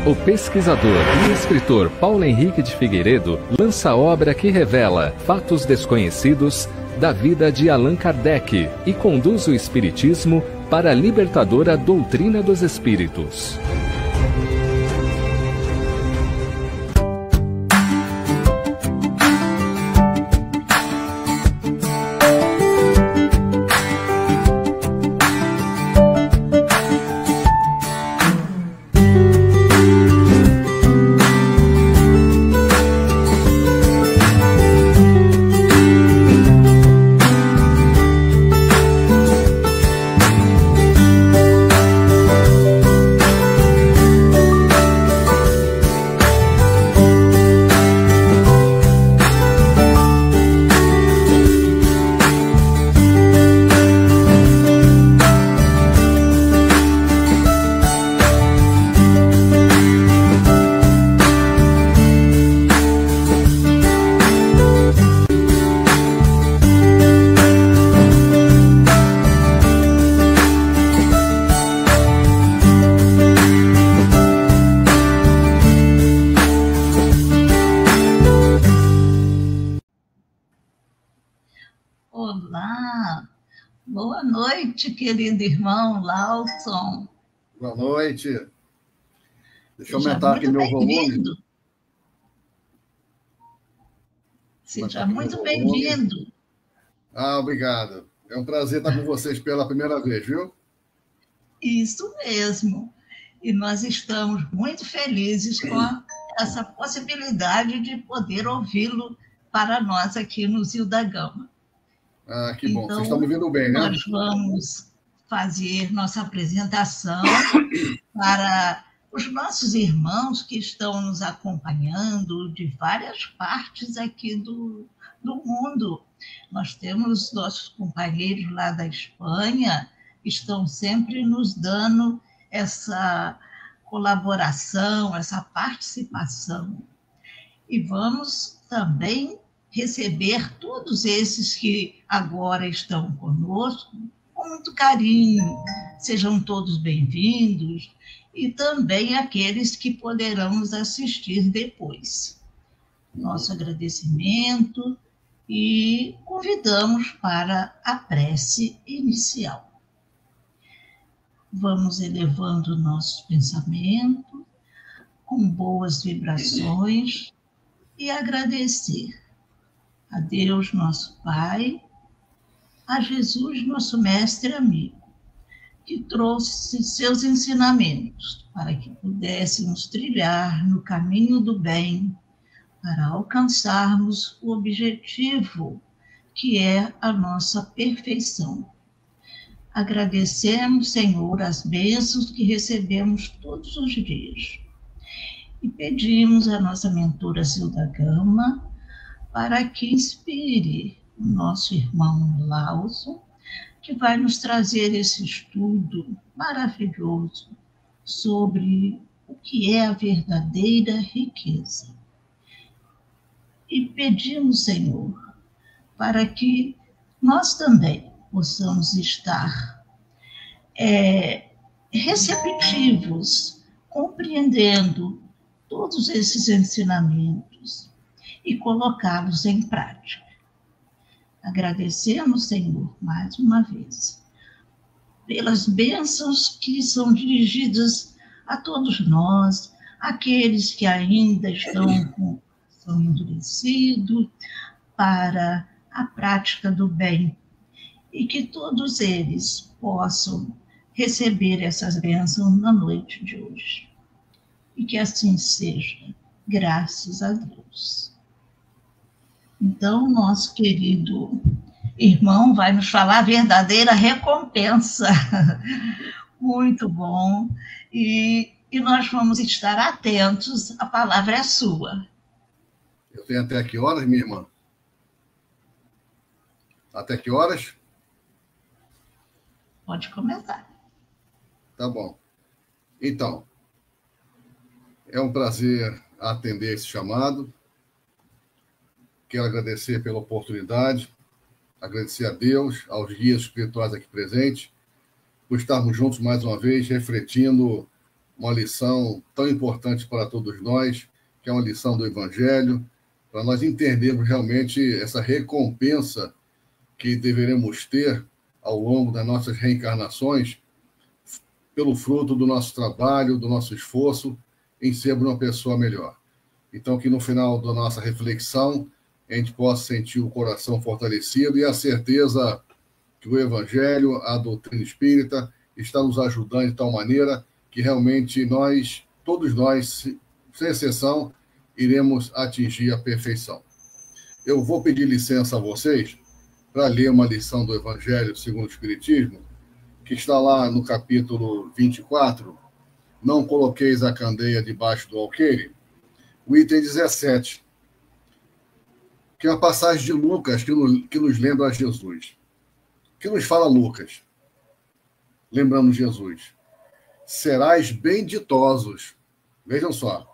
O pesquisador e escritor Paulo Henrique de Figueiredo lança a obra que revela fatos desconhecidos da vida de Allan Kardec e conduz o espiritismo para a libertadora doutrina dos espíritos. Olá, boa noite, querido irmão Lauson. Boa noite. Deixa eu aumentar aqui meu volume. Seja muito bem-vindo. Obrigado. É um prazer estar com vocês pela primeira vez, viu? Isso mesmo. E nós estamos muito felizes com essa possibilidade de poder ouvi-lo para nós aqui no Zio da Gama. Que bom. Vocês estão me ouvindo bem, né? Nós vamos fazer nossa apresentação para os nossos irmãos que estão nos acompanhando de várias partes aqui do mundo. Nós temos nossos companheiros lá da Espanha, que estão sempre nos dando essa colaboração, essa participação. E vamos também receber todos esses que agora estão conosco com muito carinho. Sejam todos bem-vindos e também aqueles que poderão nos assistir depois. Nosso agradecimento e convidamos para a prece inicial. Vamos elevando o nosso pensamento com boas vibrações e agradecer a Deus, nosso Pai, a Jesus, nosso mestre amigo, que trouxe seus ensinamentos para que pudéssemos trilhar no caminho do bem, para alcançarmos o objetivo, que é a nossa perfeição. Agradecemos, Senhor, as bênçãos que recebemos todos os dias e pedimos à nossa mentora Zilda Gama para que inspire o nosso irmão Lauson, que vai nos trazer esse estudo maravilhoso sobre o que é a verdadeira riqueza. E pedimos, Senhor, para que nós também possamos estar receptivos, compreendendo todos esses ensinamentos e colocá-los em prática. Agradecemos, Senhor, mais uma vez, pelas bênçãos que são dirigidas a todos nós, aqueles que ainda estão com o coração endurecido para a prática do bem, e que todos eles possam receber essas bênçãos na noite de hoje. E que assim seja, graças a Deus. Então, nosso querido irmão vai nos falar a verdadeira recompensa. Muito bom. E nós vamos estar atentos, a palavra é sua. Eu tenho até que horas, minha irmã? Até que horas? Pode começar. Tá bom. Então, é um prazer atender esse chamado. Quero agradecer pela oportunidade, agradecer a Deus, aos guias espirituais aqui presentes, por estarmos juntos mais uma vez, refletindo uma lição tão importante para todos nós, que é uma lição do Evangelho, para nós entendermos realmente essa recompensa que deveremos ter ao longo das nossas reencarnações, pelo fruto do nosso trabalho, do nosso esforço em sermos uma pessoa melhor. Então, que no final da nossa reflexão, a gente possa sentir o coração fortalecido e a certeza que o Evangelho, a doutrina espírita, está nos ajudando de tal maneira que realmente todos nós, sem exceção, iremos atingir a perfeição. Eu vou pedir licença a vocês para ler uma lição do Evangelho segundo o Espiritismo, que está lá no capítulo 24, não coloqueis a candeia debaixo do alqueire, o item 17, que é uma passagem de Lucas que nos lembra a Jesus. O que nos fala Lucas? Lembrando Jesus. Serais benditosos. Vejam só.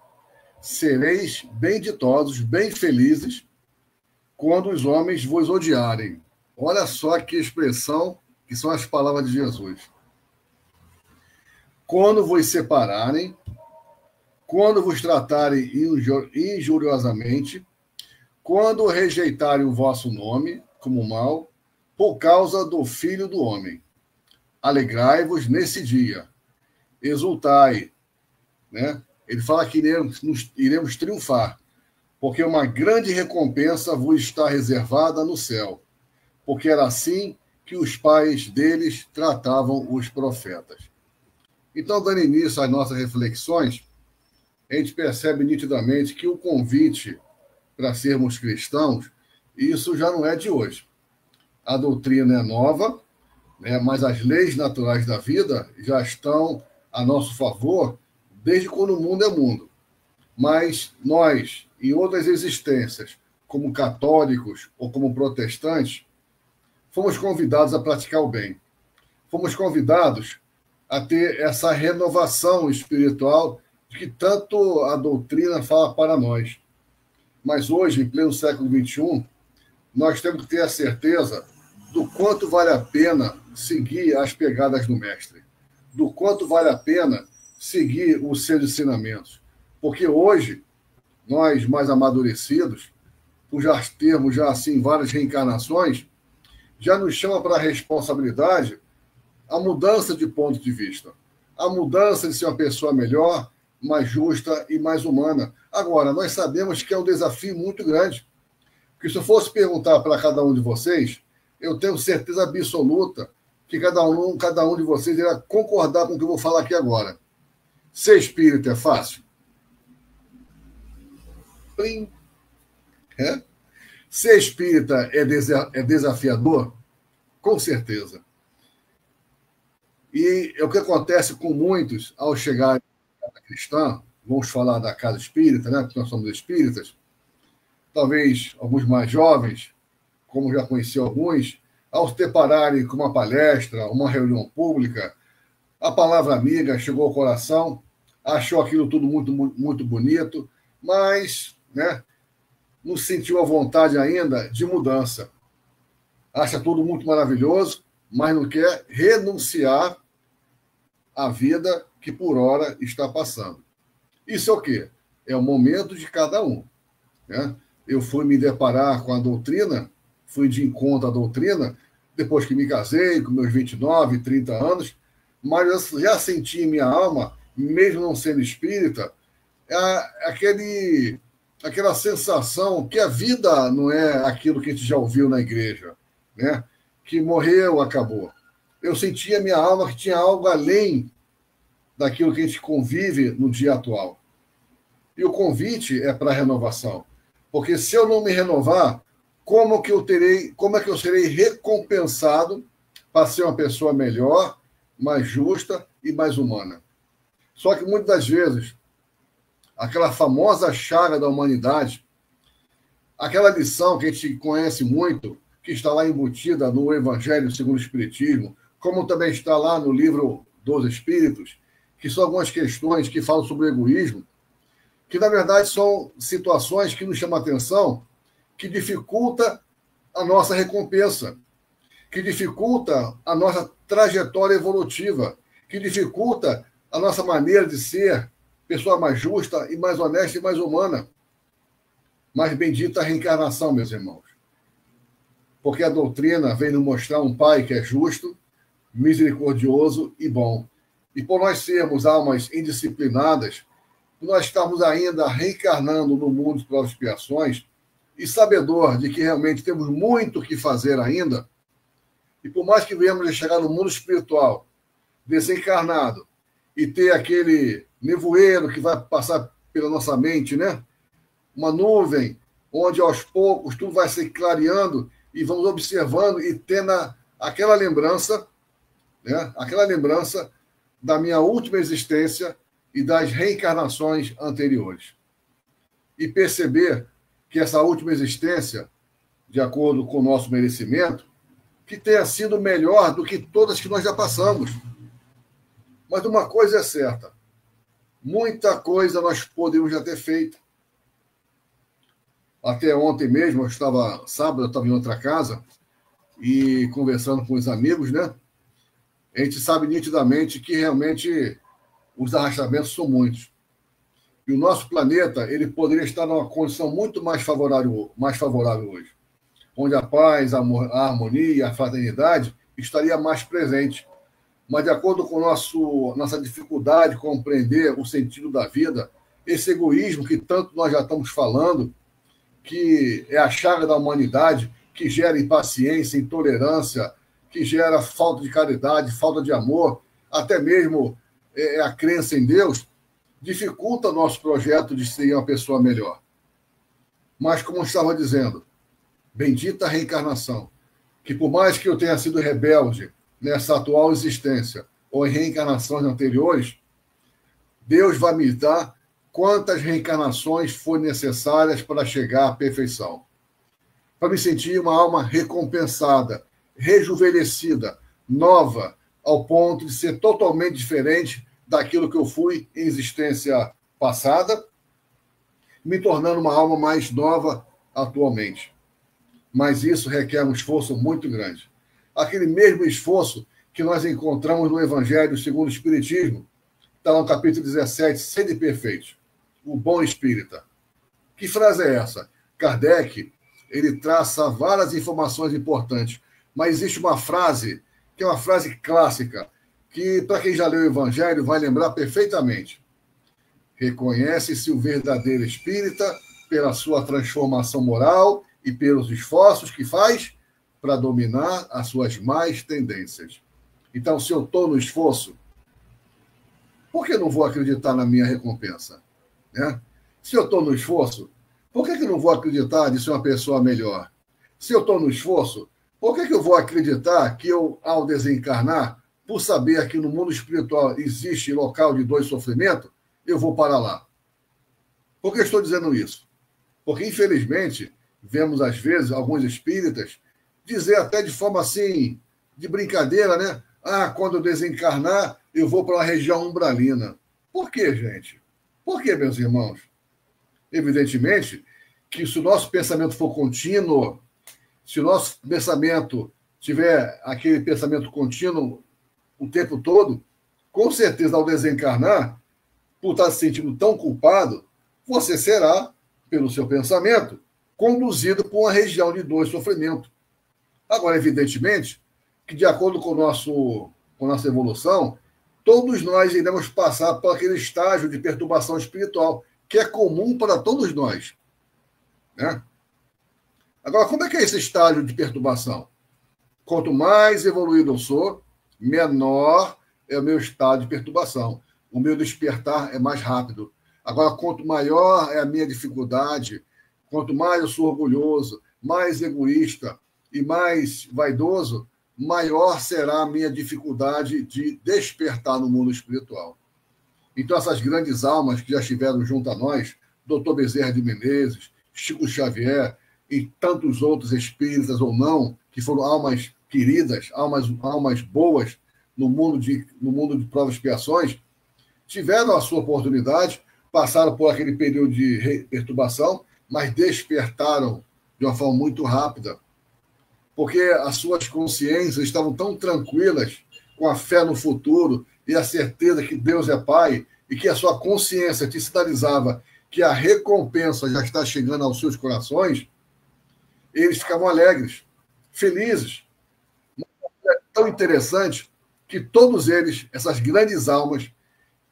Sereis benditosos, bem felizes, quando os homens vos odiarem. Olha só que expressão que são as palavras de Jesus. Quando vos separarem, quando vos tratarem injuriosamente, quando rejeitarem o vosso nome como mal, por causa do Filho do Homem. Alegrai-vos nesse dia, exultai, né? Ele fala que iremos triunfar, porque uma grande recompensa vos está reservada no céu, porque era assim que os pais deles tratavam os profetas. Então, dando início às nossas reflexões, a gente percebe nitidamente que o convite para sermos cristãos, isso já não é de hoje. A doutrina é nova, né, mas as leis naturais da vida já estão a nosso favor desde quando o mundo é mundo. Mas nós, em outras existências, como católicos ou como protestantes, fomos convidados a praticar o bem. Fomos convidados a ter essa renovação espiritual de que tanto a doutrina fala para nós. Mas hoje, em pleno século XXI, nós temos que ter a certeza do quanto vale a pena seguir as pegadas do Mestre, do quanto vale a pena seguir os seus ensinamentos. Porque hoje, nós mais amadurecidos, por já termos assim várias reencarnações, já nos chama para a responsabilidade a mudança de ponto de vista, a mudança de ser uma pessoa melhor, mais justa e mais humana. Agora, nós sabemos que é um desafio muito grande, porque se eu fosse perguntar para cada um de vocês, eu tenho certeza absoluta que cada um de vocês irá concordar com o que eu vou falar aqui agora. Ser espírita é fácil? Plim. É? Ser espírita é desafiador? Com certeza. E é o que acontece com muitos ao chegar à casa cristã, vamos falar da casa espírita, né? Porque nós somos espíritas, talvez alguns mais jovens, como já conheci alguns, ao se depararem com uma palestra, uma reunião pública, a palavra amiga chegou ao coração, achou aquilo tudo muito, muito bonito, mas, né, não sentiu a vontade ainda de mudança. Acha tudo muito maravilhoso, mas não quer renunciar à vida que por hora está passando. Isso é o quê? É o momento de cada um, né? Eu fui me deparar com a doutrina, fui de encontro à doutrina, depois que me casei, com meus 29, 30 anos, mas eu já senti em minha alma, mesmo não sendo espírita, aquela sensação que a vida não é aquilo que a gente já ouviu na igreja, né? Que morreu, acabou. Eu sentia minha alma que tinha algo além daquilo que a gente convive no dia atual. E o convite é para a renovação. Porque se eu não me renovar, como é que eu serei recompensado para ser uma pessoa melhor, mais justa e mais humana? Só que muitas das vezes, aquela famosa chaga da humanidade, aquela lição que a gente conhece muito, que está lá embutida no Evangelho segundo o Espiritismo, como também está lá no livro dos Espíritos, que são algumas questões que falam sobre o egoísmo, que, na verdade, são situações que nos chamam a atenção, que dificulta a nossa recompensa, que dificulta a nossa trajetória evolutiva, que dificulta a nossa maneira de ser pessoa mais justa e mais honesta e mais humana. Mas bendita a reencarnação, meus irmãos. Porque a doutrina vem nos mostrar um Pai que é justo, misericordioso e bom. E por nós sermos almas indisciplinadas, por nós estarmos ainda reencarnando no mundo de provas e expiações, e sabedor de que realmente temos muito o que fazer ainda, e por mais que venhamos a chegar no mundo espiritual, desencarnado, e ter aquele nevoeiro que vai passar pela nossa mente, né? Uma nuvem, onde aos poucos tudo vai se clareando e vamos observando e tendo aquela lembrança, né? Aquela lembrança da minha última existência e das reencarnações anteriores. E perceber que essa última existência, de acordo com o nosso merecimento, que tenha sido melhor do que todas que nós já passamos. Mas uma coisa é certa, muita coisa nós podemos já ter feito. Até ontem mesmo, sábado, eu estava em outra casa, e conversando com os amigos, né? A gente sabe nitidamente que realmente os arrastamentos são muitos. E o nosso planeta, ele poderia estar numa condição muito mais favorável hoje, onde a paz, a harmonia, a fraternidade estaria mais presente. Mas, de acordo com nossa dificuldade de compreender o sentido da vida, esse egoísmo que tanto nós já estamos falando, que é a chaga da humanidade, que gera impaciência, intolerância, que gera falta de caridade, falta de amor, até mesmo a crença em Deus, dificulta o nosso projeto de ser uma pessoa melhor. Mas, como eu estava dizendo, bendita a reencarnação, que por mais que eu tenha sido rebelde nessa atual existência ou em reencarnações anteriores, Deus vai me dar quantas reencarnações forem necessárias para chegar à perfeição. Para me sentir uma alma recompensada, rejuvenescida, nova, ao ponto de ser totalmente diferente daquilo que eu fui em existência passada, me tornando uma alma mais nova atualmente. Mas isso requer um esforço muito grande. Aquele mesmo esforço que nós encontramos no Evangelho segundo o Espiritismo, está no capítulo 17, Sede Perfeitos, o bom espírita. Que frase é essa? Kardec, ele traça várias informações importantes, mas existe uma frase, que é uma frase clássica, que, para quem já leu o Evangelho, vai lembrar perfeitamente. Reconhece-se o verdadeiro espírita pela sua transformação moral e pelos esforços que faz para dominar as suas más tendências. Então, se eu estou no esforço, por que não vou acreditar na minha recompensa? Né? Se eu estou no esforço, por que não vou acreditar de ser uma pessoa melhor? Se eu estou no esforço, por que eu vou acreditar que eu, ao desencarnar, por saber que no mundo espiritual existe local de dor e sofrimento, eu vou para lá? Por que eu estou dizendo isso? Porque, infelizmente, vemos, às vezes, alguns espíritas dizer até de forma assim, de brincadeira, né? Ah, quando eu desencarnar, eu vou para a região umbralina. Por quê, gente? Por quê, meus irmãos? Evidentemente que se o nosso pensamento for contínuo, se o nosso pensamento tiver aquele pensamento contínuo o tempo todo, com certeza, ao desencarnar, por estar se sentindo tão culpado, você será, pelo seu pensamento, conduzido por uma região de dor e sofrimento. Agora, evidentemente, que de acordo com nossa evolução, todos nós iremos passar por aquele estágio de perturbação espiritual, que é comum para todos nós. Né? Agora, como é que é esse estágio de perturbação? Quanto mais evoluído eu sou, menor é o meu estado de perturbação. O meu despertar é mais rápido. Agora, quanto maior é a minha dificuldade, quanto mais eu sou orgulhoso, mais egoísta e mais vaidoso, maior será a minha dificuldade de despertar no mundo espiritual. Então, essas grandes almas que já estiveram junto a nós, Dr. Bezerra de Menezes, Chico Xavier e tantos outros espíritas ou não, que foram almas queridas, almas boas no mundo de provas e expiações, tiveram a sua oportunidade, passaram por aquele período de perturbação, mas despertaram de uma forma muito rápida, porque as suas consciências estavam tão tranquilas, com a fé no futuro e a certeza que Deus é Pai e que a sua consciência te sinalizava que a recompensa já está chegando aos seus corações, eles ficavam alegres, felizes. É tão interessante que todos eles, essas grandes almas,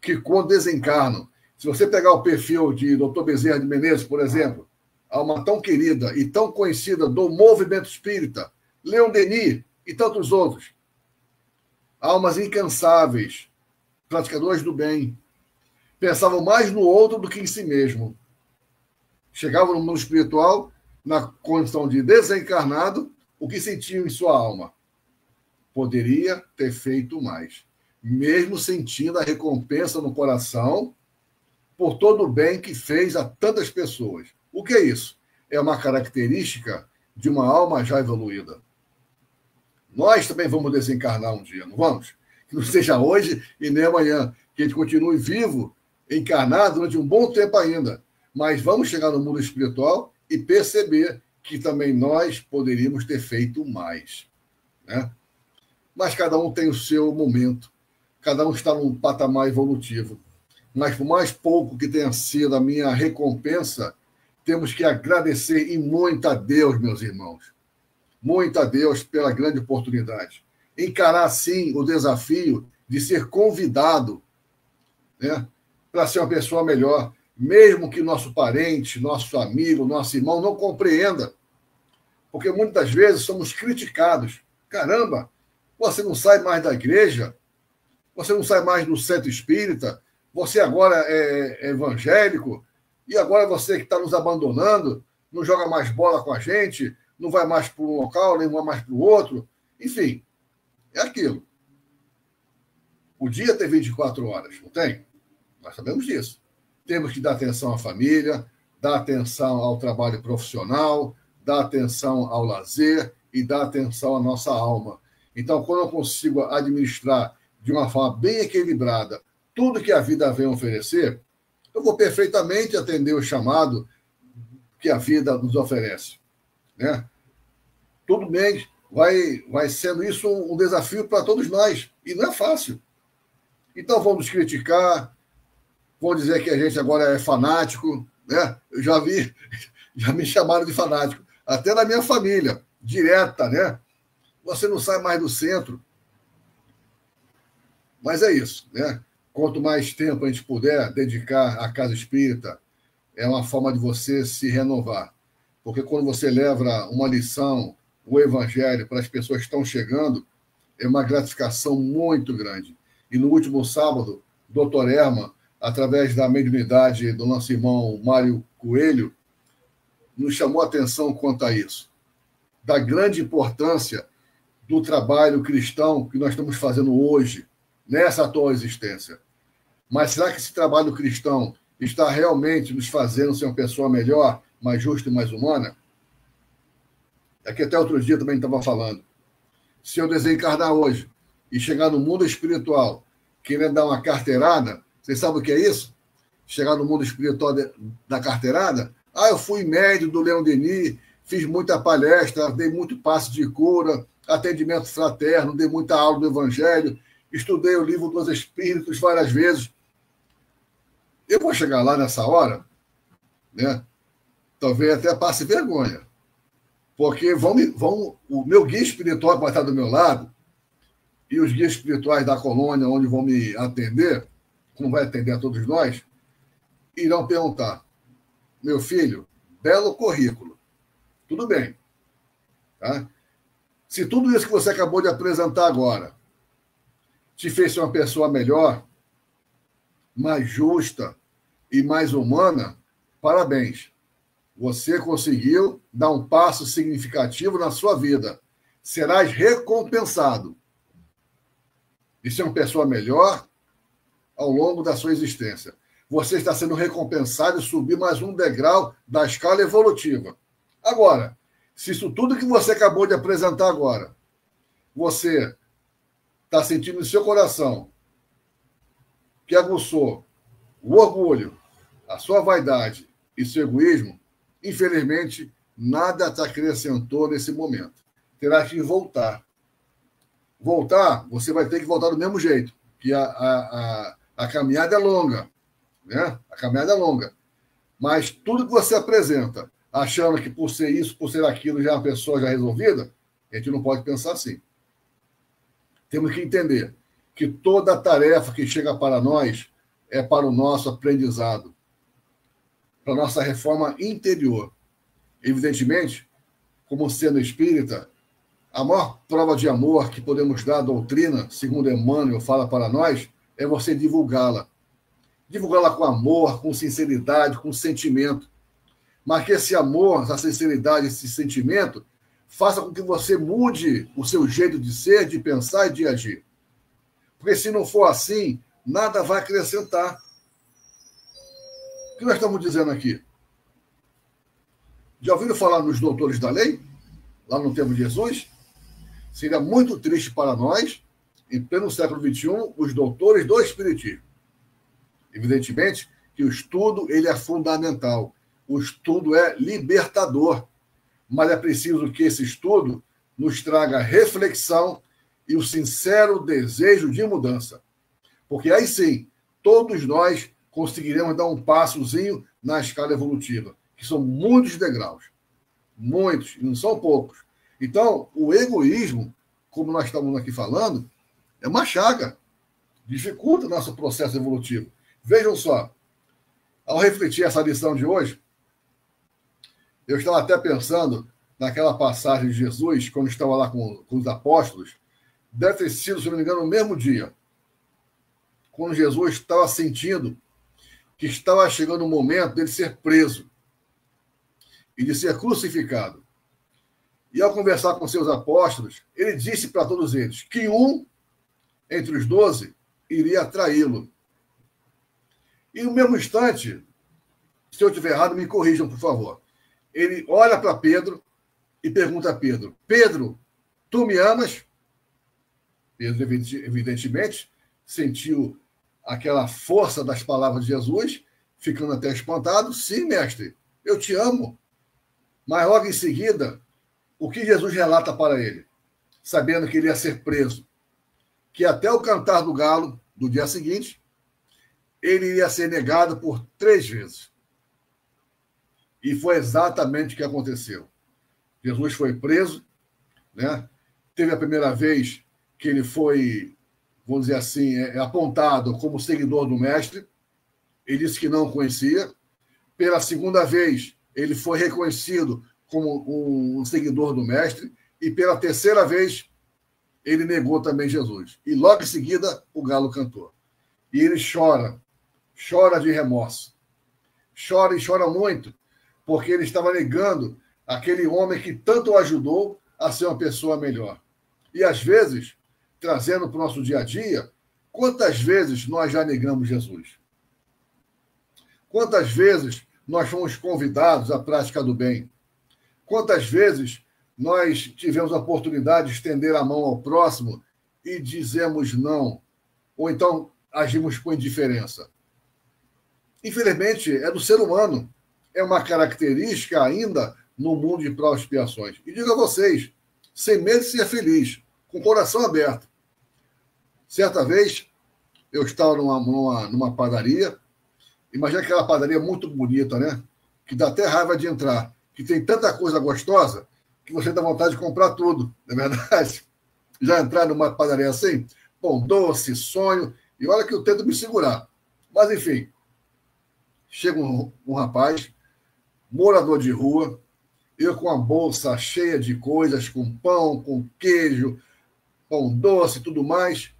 que quando desencarnam, se você pegar o perfil de Dr. Bezerra de Menezes, por exemplo, alma tão querida e tão conhecida do movimento espírita, Leon Denis e tantos outros, almas incansáveis, praticadoras do bem, pensavam mais no outro do que em si mesmo. Chegavam no mundo espiritual, na condição de desencarnado, o que sentiam em sua alma? Poderia ter feito mais, mesmo sentindo a recompensa no coração por todo o bem que fez a tantas pessoas. O que é isso? É uma característica de uma alma já evoluída. Nós também vamos desencarnar um dia, não vamos? Que não seja hoje e nem amanhã, que a gente continue vivo, encarnado durante um bom tempo ainda. Mas vamos chegar no mundo espiritual e perceber que também nós poderíamos ter feito mais, né? Mas cada um tem o seu momento, cada um está num patamar evolutivo. Mas por mais pouco que tenha sido a minha recompensa, temos que agradecer e muito a Deus, meus irmãos. Muito a Deus pela grande oportunidade. Encarar, sim, o desafio de ser convidado, né, para ser uma pessoa melhor, mesmo que nosso parente, nosso amigo, nosso irmão não compreenda. Porque muitas vezes somos criticados. Caramba, você não sai mais da igreja? Você não sai mais do centro espírita? Você agora é evangélico? E agora você que está nos abandonando, não joga mais bola com a gente, não vai mais para um local, nem vai mais para o outro. Enfim, é aquilo. O dia tem 24 horas, não tem? Nós sabemos disso. Temos que dar atenção à família, dar atenção ao trabalho profissional, dar atenção ao lazer e dar atenção à nossa alma. Então, quando eu consigo administrar de uma forma bem equilibrada tudo que a vida vem oferecer, eu vou perfeitamente atender o chamado que a vida nos oferece, né? Tudo bem, vai sendo isso um desafio para todos nós, e não é fácil. Então, vão nos criticar, vão dizer que a gente agora é fanático, né? Eu já me chamaram de fanático, até na minha família, direta, né? Você não sai mais do centro. Mas é isso, né? Quanto mais tempo a gente puder dedicar à casa espírita, é uma forma de você se renovar. Porque quando você leva uma lição, o evangelho, para as pessoas que estão chegando, é uma gratificação muito grande. E no último sábado, Dr. Herman, através da mediunidade do nosso irmão Mário Coelho, nos chamou a atenção quanto a isso. Da grande importância do trabalho cristão que nós estamos fazendo hoje, nessa atual existência. Mas será que esse trabalho cristão está realmente nos fazendo ser uma pessoa melhor, mais justa e mais humana? É que até outro dia também estava falando. Se eu desencarnar hoje e chegar no mundo espiritual querendo dar uma carteirada, vocês sabem o que é isso? Chegar no mundo espiritual da carteirada? Eu fui médium do Leon Denis, fiz muita palestra, dei muito passe de cura, atendimento fraterno, dei muita aula do Evangelho, estudei o livro dos Espíritos várias vezes. Eu vou chegar lá nessa hora, né? Talvez até passe vergonha, porque o meu guia espiritual que vai estar do meu lado e os guias espirituais da colônia onde vão me atender, como vai atender a todos nós, irão perguntar: meu filho, belo currículo, tudo bem, tá? Se tudo isso que você acabou de apresentar agora te fez ser uma pessoa melhor, mais justa e mais humana, parabéns. Você conseguiu dar um passo significativo na sua vida. Serás recompensado de ser uma pessoa melhor ao longo da sua existência. Você está sendo recompensado e subir mais um degrau da escala evolutiva. Agora, se isso tudo que você acabou de apresentar agora, você está sentindo no seu coração que aguçou o orgulho, a sua vaidade e seu egoísmo, infelizmente, nada te acrescentou nesse momento. Terá que voltar. Voltar, você vai ter que voltar do mesmo jeito, que a caminhada é longa, né? A caminhada é longa. Mas tudo que você apresenta, achando que por ser isso, por ser aquilo, já é uma pessoa já resolvida, a gente não pode pensar assim. Temos que entender que toda tarefa que chega para nós é para o nosso aprendizado, para a nossa reforma interior. Evidentemente, como sendo espírita, a maior prova de amor que podemos dar à doutrina, segundo Emmanuel fala para nós, é você divulgá-la. Divulgá-la com amor, com sinceridade, com sentimento. Mas que esse amor, essa sinceridade, esse sentimento, faça com que você mude o seu jeito de ser, de pensar e de agir. Porque se não for assim, nada vai acrescentar. O que nós estamos dizendo aqui? Já ouviram falar nos doutores da lei? Lá no tempo de Jesus? Seria muito triste para nós, em pleno século XXI, os doutores do Espiritismo. Evidentemente que o estudo ele é fundamental. O estudo é libertador. Mas é preciso que esse estudo nos traga reflexão e o sincero desejo de mudança. Porque aí sim, todos nós conseguiremos dar um passozinho na escala evolutiva, que são muitos degraus. Muitos, e não são poucos. Então, o egoísmo, como nós estamos aqui falando, é uma chaga. Dificulta o nosso processo evolutivo. Vejam só, ao refletir essa lição de hoje, eu estava até pensando naquela passagem de Jesus, quando estava lá com os apóstolos, deve ter sido, se não me engano, no mesmo dia, quando Jesus estava sentindo que estava chegando o momento dele ser preso e de ser crucificado. E ao conversar com seus apóstolos, ele disse para todos eles que um entre os 12 iria traí-lo. E no mesmo instante, se eu estiver errado, me corrijam, por favor. Ele olha para Pedro e pergunta a Pedro: Pedro, tu me amas? Pedro, evidentemente, sentiu aquela força das palavras de Jesus, ficando até espantado. Sim, mestre, eu te amo. Mas logo em seguida, o que Jesus relata para ele, sabendo que ele ia ser preso, que até o cantar do galo do dia seguinte, ele ia ser negado por 3 vezes. E foi exatamente o que aconteceu. Jesus foi preso, né? Teve a primeira vez que ele foi, vamos dizer assim, apontado como seguidor do mestre. Ele disse que não o conhecia. Pela segunda vez, ele foi reconhecido como um seguidor do mestre. E pela terceira vez, ele negou também Jesus. E logo em seguida, o galo cantou. E ele chora de remorso. Chora e chora muito, porque ele estava negando aquele homem que tanto o ajudou a ser uma pessoa melhor. E às vezes, trazendo para o nosso dia a dia, quantas vezes nós já negamos Jesus? Quantas vezes nós fomos convidados à prática do bem? Quantas vezes nós tivemos a oportunidade de estender a mão ao próximo e dizemos não? Ou então agimos com indiferença? Infelizmente, é do ser humano. É uma característica ainda no mundo de provas e expiações. E digo a vocês, sem medo de ser feliz, com o coração aberto. Certa vez, eu estava numa padaria. Imagina aquela padaria muito bonita, né? Que dá até raiva de entrar. Que tem tanta coisa gostosa que você dá vontade de comprar tudo, não é verdade? Já entrar numa padaria assim? Pão doce, sonho. E olha que eu tento me segurar. Mas, enfim, chega um rapaz, morador de rua, eu com a bolsa cheia de coisas, com pão, com queijo, pão doce e tudo mais,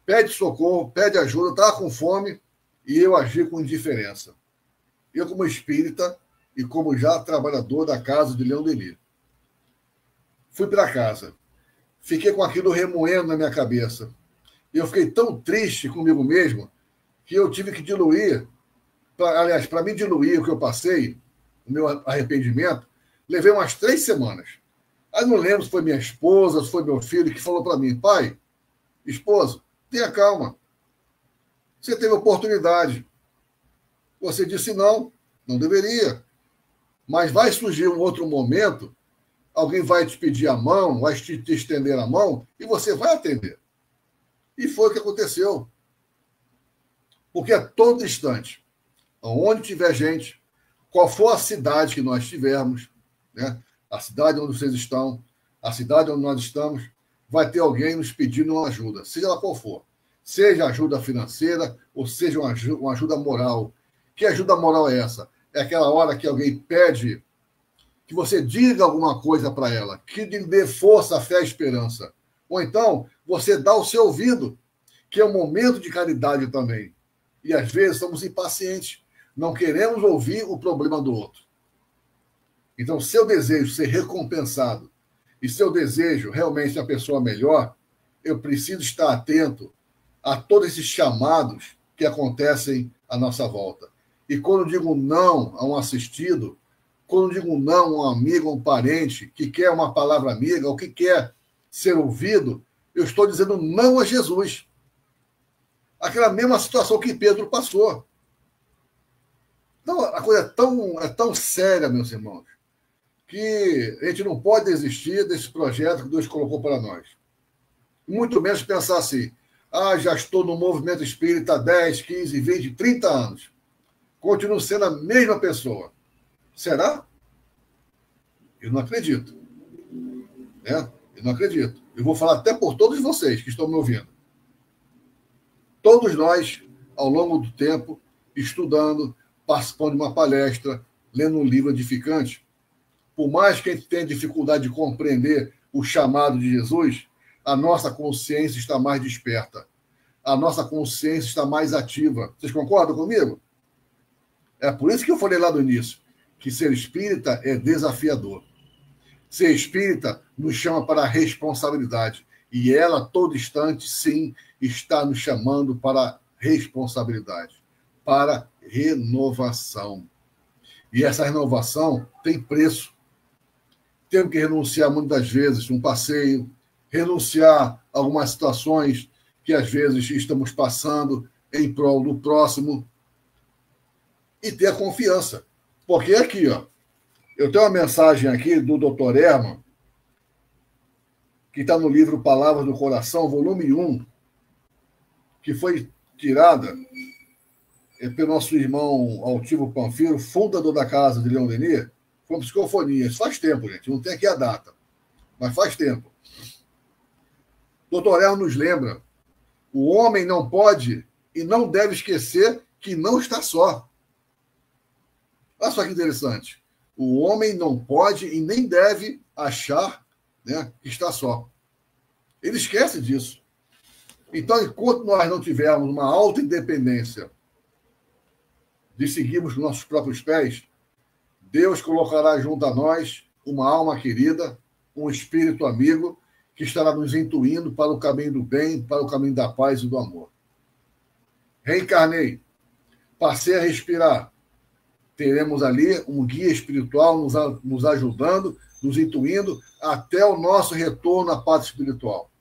pede socorro, pede ajuda, estava com fome, e eu agi com indiferença. Eu, como espírita e como já trabalhador da casa de Leão Denis. Fui para casa. Fiquei com aquilo remoendo na minha cabeça. Eu fiquei tão triste comigo mesmo que eu tive que diluir. Aliás, para mim diluir o que eu passei, o meu arrependimento, levei umas 3 semanas. Aí não lembro se foi minha esposa, se foi meu filho que falou para mim: pai, esposo, tenha calma. Você teve oportunidade. Você disse não deveria. Mas vai surgir um outro momento, alguém vai te pedir a mão, vai te estender a mão, e você vai atender. E foi o que aconteceu. Porque é todo instante, onde tiver gente, qual for a cidade que nós tivermos, né? A cidade onde vocês estão, a cidade onde nós estamos, vai ter alguém nos pedindo uma ajuda, seja ela qual for. Seja ajuda financeira ou seja uma ajuda moral. Que ajuda moral é essa? É aquela hora que alguém pede que você diga alguma coisa para ela, que lhe dê força, fé e esperança. Ou então, você dá o seu ouvido, que é um momento de caridade também. E às vezes somos impacientes, não queremos ouvir o problema do outro. Então, seu desejo ser recompensado e seu desejo realmente ser a pessoa melhor, eu preciso estar atento a todos esses chamados que acontecem à nossa volta. E quando digo não a um assistido, quando digo não a um amigo, a um parente que quer uma palavra amiga ou que quer ser ouvido, eu estou dizendo não a Jesus. Aquela mesma situação que Pedro passou. Então, a coisa é tão séria, meus irmãos, que a gente não pode desistir desse projeto que Deus colocou para nós. Muito menos pensar assim, já estou no movimento espírita há 10, 15, 20, 30 anos. Continuo sendo a mesma pessoa. Será? Eu não acredito. Né? Eu não acredito. Eu vou falar até por todos vocês que estão me ouvindo. Todos nós, ao longo do tempo, estudando, participando de uma palestra, lendo um livro edificante, por mais que a gente tenha dificuldade de compreender o chamado de Jesus, a nossa consciência está mais desperta. A nossa consciência está mais ativa. Vocês concordam comigo? É por isso que eu falei lá no início, que ser espírita é desafiador. Ser espírita nos chama para a responsabilidade. E ela, todo instante, sim, está nos chamando para responsabilidade, para renovação. E essa renovação tem preço. Temos que renunciar muitas vezes a um passeio, renunciar a algumas situações que às vezes estamos passando em prol do próximo e ter a confiança. Porque aqui, ó, eu tenho uma mensagem aqui do Dr. Herman, que está no livro Palavras do Coração, volume 1, que foi tirada pelo nosso irmão Altivo Panfiro, fundador da casa de Leon Denis, com psicofonias. Faz tempo, gente, não tem aqui a data, mas faz tempo. Dr. Herman nos lembra, o homem não pode e não deve esquecer que não está só. Olha só que interessante. O homem não pode e nem deve achar, né, que está só. Ele esquece disso. Então, enquanto nós não tivermos uma alta independência de seguirmos com nossos próprios pés, Deus colocará junto a nós uma alma querida, um espírito amigo, que estará nos intuindo para o caminho do bem, para o caminho da paz e do amor. Reencarnei, passei a respirar. Teremos ali um guia espiritual nos ajudando, nos intuindo até o nosso retorno à pátria espiritual.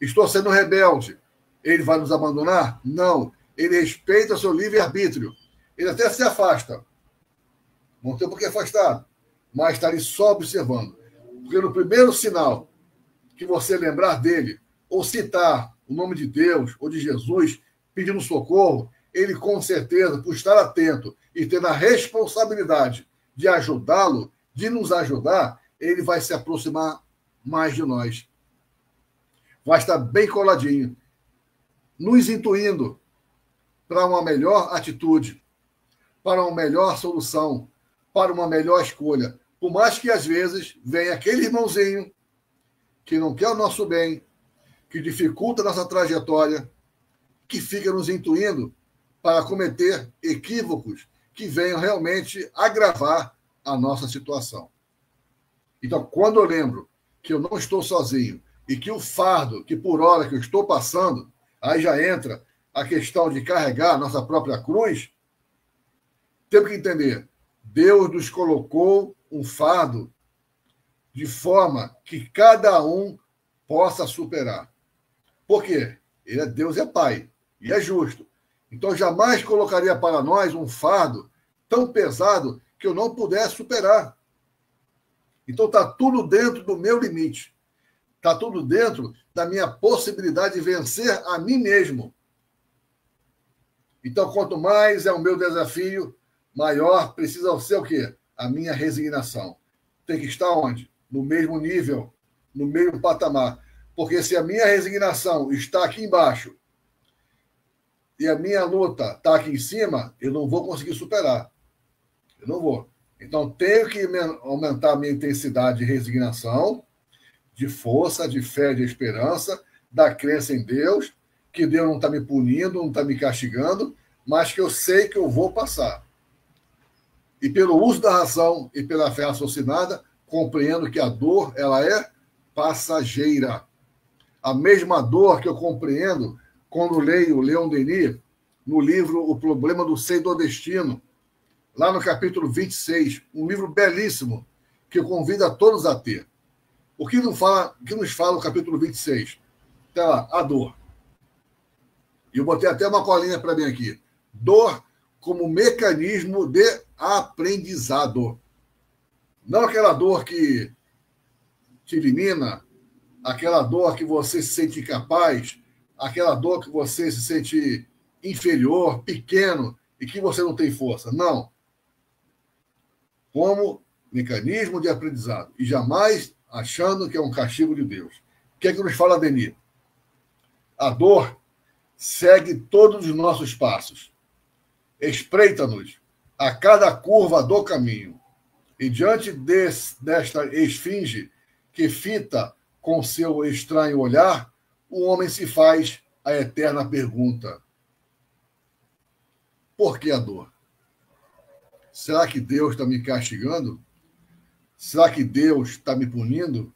Estou sendo rebelde. Ele vai nos abandonar? Não. Ele respeita seu livre-arbítrio. Ele até se afasta. Não tem por que afastar, mas está ali só observando. Porque no primeiro sinal que você lembrar dele, ou citar o nome de Deus ou de Jesus pedindo socorro, ele com certeza, por estar atento e tendo a responsabilidade de ajudá-lo, de nos ajudar, ele vai se aproximar mais de nós. Vai estar bem coladinho, nos intuindo para uma melhor atitude, para uma melhor solução, para uma melhor escolha. Por mais que às vezes venha aquele irmãozinho que não quer o nosso bem, que dificulta a nossa trajetória, que fica nos intuindo para cometer equívocos que venham realmente agravar a nossa situação. Então, quando eu lembro que eu não estou sozinho e que o fardo, que por hora que eu estou passando, aí já entra a questão de carregar a nossa própria cruz, temos que entender, Deus nos colocou um fardo de forma que cada um possa superar. Por quê? Ele é Deus, é Pai, e é justo. Então, jamais colocaria para nós um fardo tão pesado que eu não pudesse superar. Então, está tudo dentro do meu limite. Está tudo dentro da minha possibilidade de vencer a mim mesmo. Então, quanto mais é o meu desafio, maior precisa ser o quê? A minha resignação. Tem que estar onde? No mesmo nível, no mesmo patamar. Porque se a minha resignação está aqui embaixo e a minha luta está aqui em cima, eu não vou conseguir superar. Eu não vou. Então, tenho que aumentar a minha intensidade de resignação, de força, de fé, de esperança, da crença em Deus, que Deus não está me punindo, não está me castigando, mas que eu sei que eu vou passar. E pelo uso da razão e pela fé raciocinada, compreendo que a dor, ela é passageira. A mesma dor que eu compreendo quando leio Leon Denis no livro O Problema do Ser e do Destino, lá no capítulo 26, um livro belíssimo que eu convido a todos a ter. O que nos fala o capítulo 26? Está lá, a dor. E eu botei até uma colinha para mim aqui. Dor como mecanismo de aprendizado. Não aquela dor que te elimina, aquela dor que você se sente incapaz, aquela dor que você se sente inferior, pequeno e que você não tem força. Não. Como mecanismo de aprendizado. E jamais achando que é um castigo de Deus. O que é que nos fala Denis? A dor segue todos os nossos passos. Espreita-nos a cada curva do caminho. E diante desta esfinge que fita com seu estranho olhar, o homem se faz a eterna pergunta: por que a dor? Será que Deus está me castigando? Será que Deus está me punindo?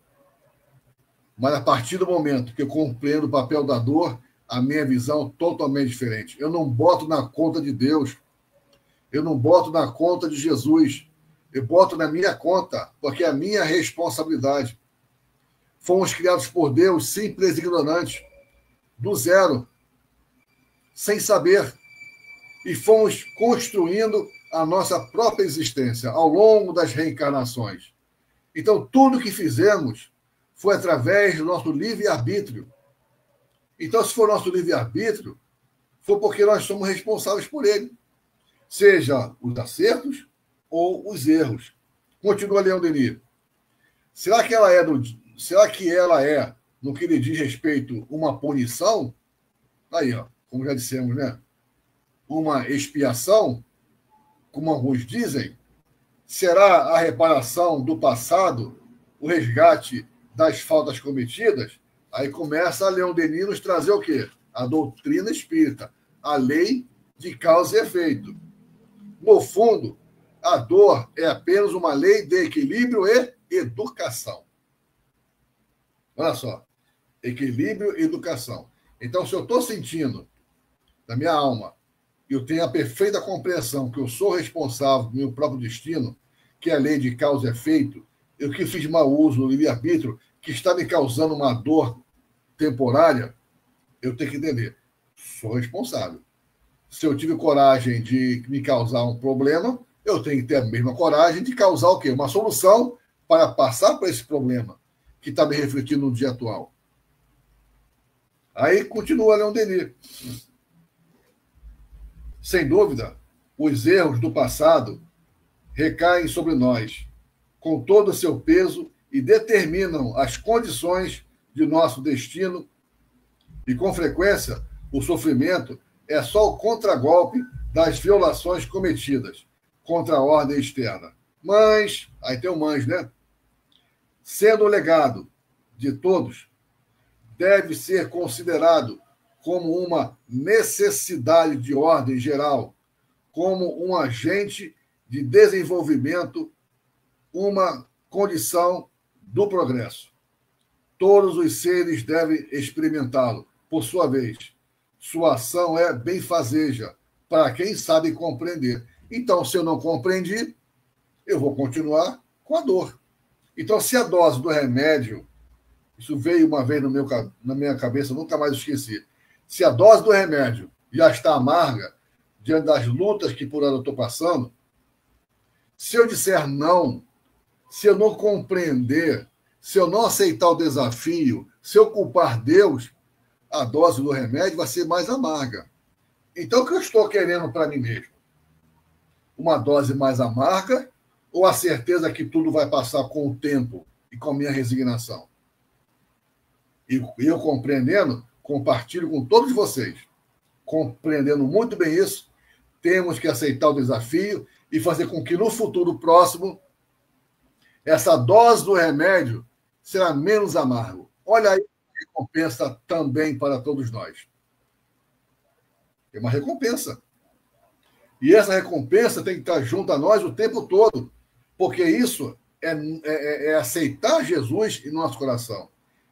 Mas a partir do momento que eu compreendo o papel da dor, a minha visão é totalmente diferente. Eu não boto na conta de Deus. Eu não boto na conta de Jesus. Eu boto na minha conta, porque é a minha responsabilidade. Fomos criados por Deus, simples e ignorantes, do zero, sem saber. E fomos construindo a nossa própria existência ao longo das reencarnações. Então, tudo que fizemos foi através do nosso livre-arbítrio. Então, se for nosso livre-arbítrio, foi porque nós somos responsáveis por ele. Seja os acertos ou os erros. Continua Leon Denis. Será que ela é, no que lhe diz respeito, uma punição? Aí, ó, como já dissemos, né? Uma expiação, como alguns dizem? Será a reparação do passado, o resgate das faltas cometidas? Aí começa a Leon Denis nos trazer o quê? A doutrina espírita, a lei de causa e efeito. No fundo, a dor é apenas uma lei de equilíbrio e educação. Olha só, equilíbrio e educação. Então, se eu estou sentindo na minha alma, eu tenho a perfeita compreensão que eu sou responsável do meu próprio destino, que é a lei de causa e efeito, eu que fiz mau uso do livre-arbítrio, que está me causando uma dor temporária, eu tenho que entender, sou responsável. Se eu tive coragem de me causar um problema, eu tenho que ter a mesma coragem de causar o quê? Uma solução para passar por esse problema que está me refletindo no dia atual. Aí continua Leon Denis. Sem dúvida, os erros do passado recaem sobre nós, com todo o seu peso, e determinam as condições de nosso destino, e, com frequência, o sofrimento é só o contragolpe das violações cometidas contra a ordem externa. Mas, aí tem o mas, né? Sendo o legado de todos, deve ser considerado como uma necessidade de ordem geral, como um agente de desenvolvimento, uma condição do progresso. Todos os seres devem experimentá-lo. Por sua vez, sua ação é benfazeja para quem sabe compreender. Então, se eu não compreendi, eu vou continuar com a dor. Então, se a dose do remédio, isso veio uma vez na minha cabeça, nunca mais esqueci. Se a dose do remédio já está amarga, diante das lutas que por ela eu estou passando, se eu disser não, se eu não compreender, se eu não aceitar o desafio, se eu culpar Deus, a dose do remédio vai ser mais amarga. Então, o que eu estou querendo para mim mesmo? Uma dose mais amarga ou a certeza que tudo vai passar com o tempo e com a minha resignação? E eu compreendendo, compartilho com todos vocês. Compreendendo muito bem isso, temos que aceitar o desafio e fazer com que no futuro próximo essa dose do remédio será menos amargo. Olha aí a recompensa também para todos nós. É uma recompensa. E essa recompensa tem que estar junto a nós o tempo todo, porque isso é aceitar Jesus em nosso coração.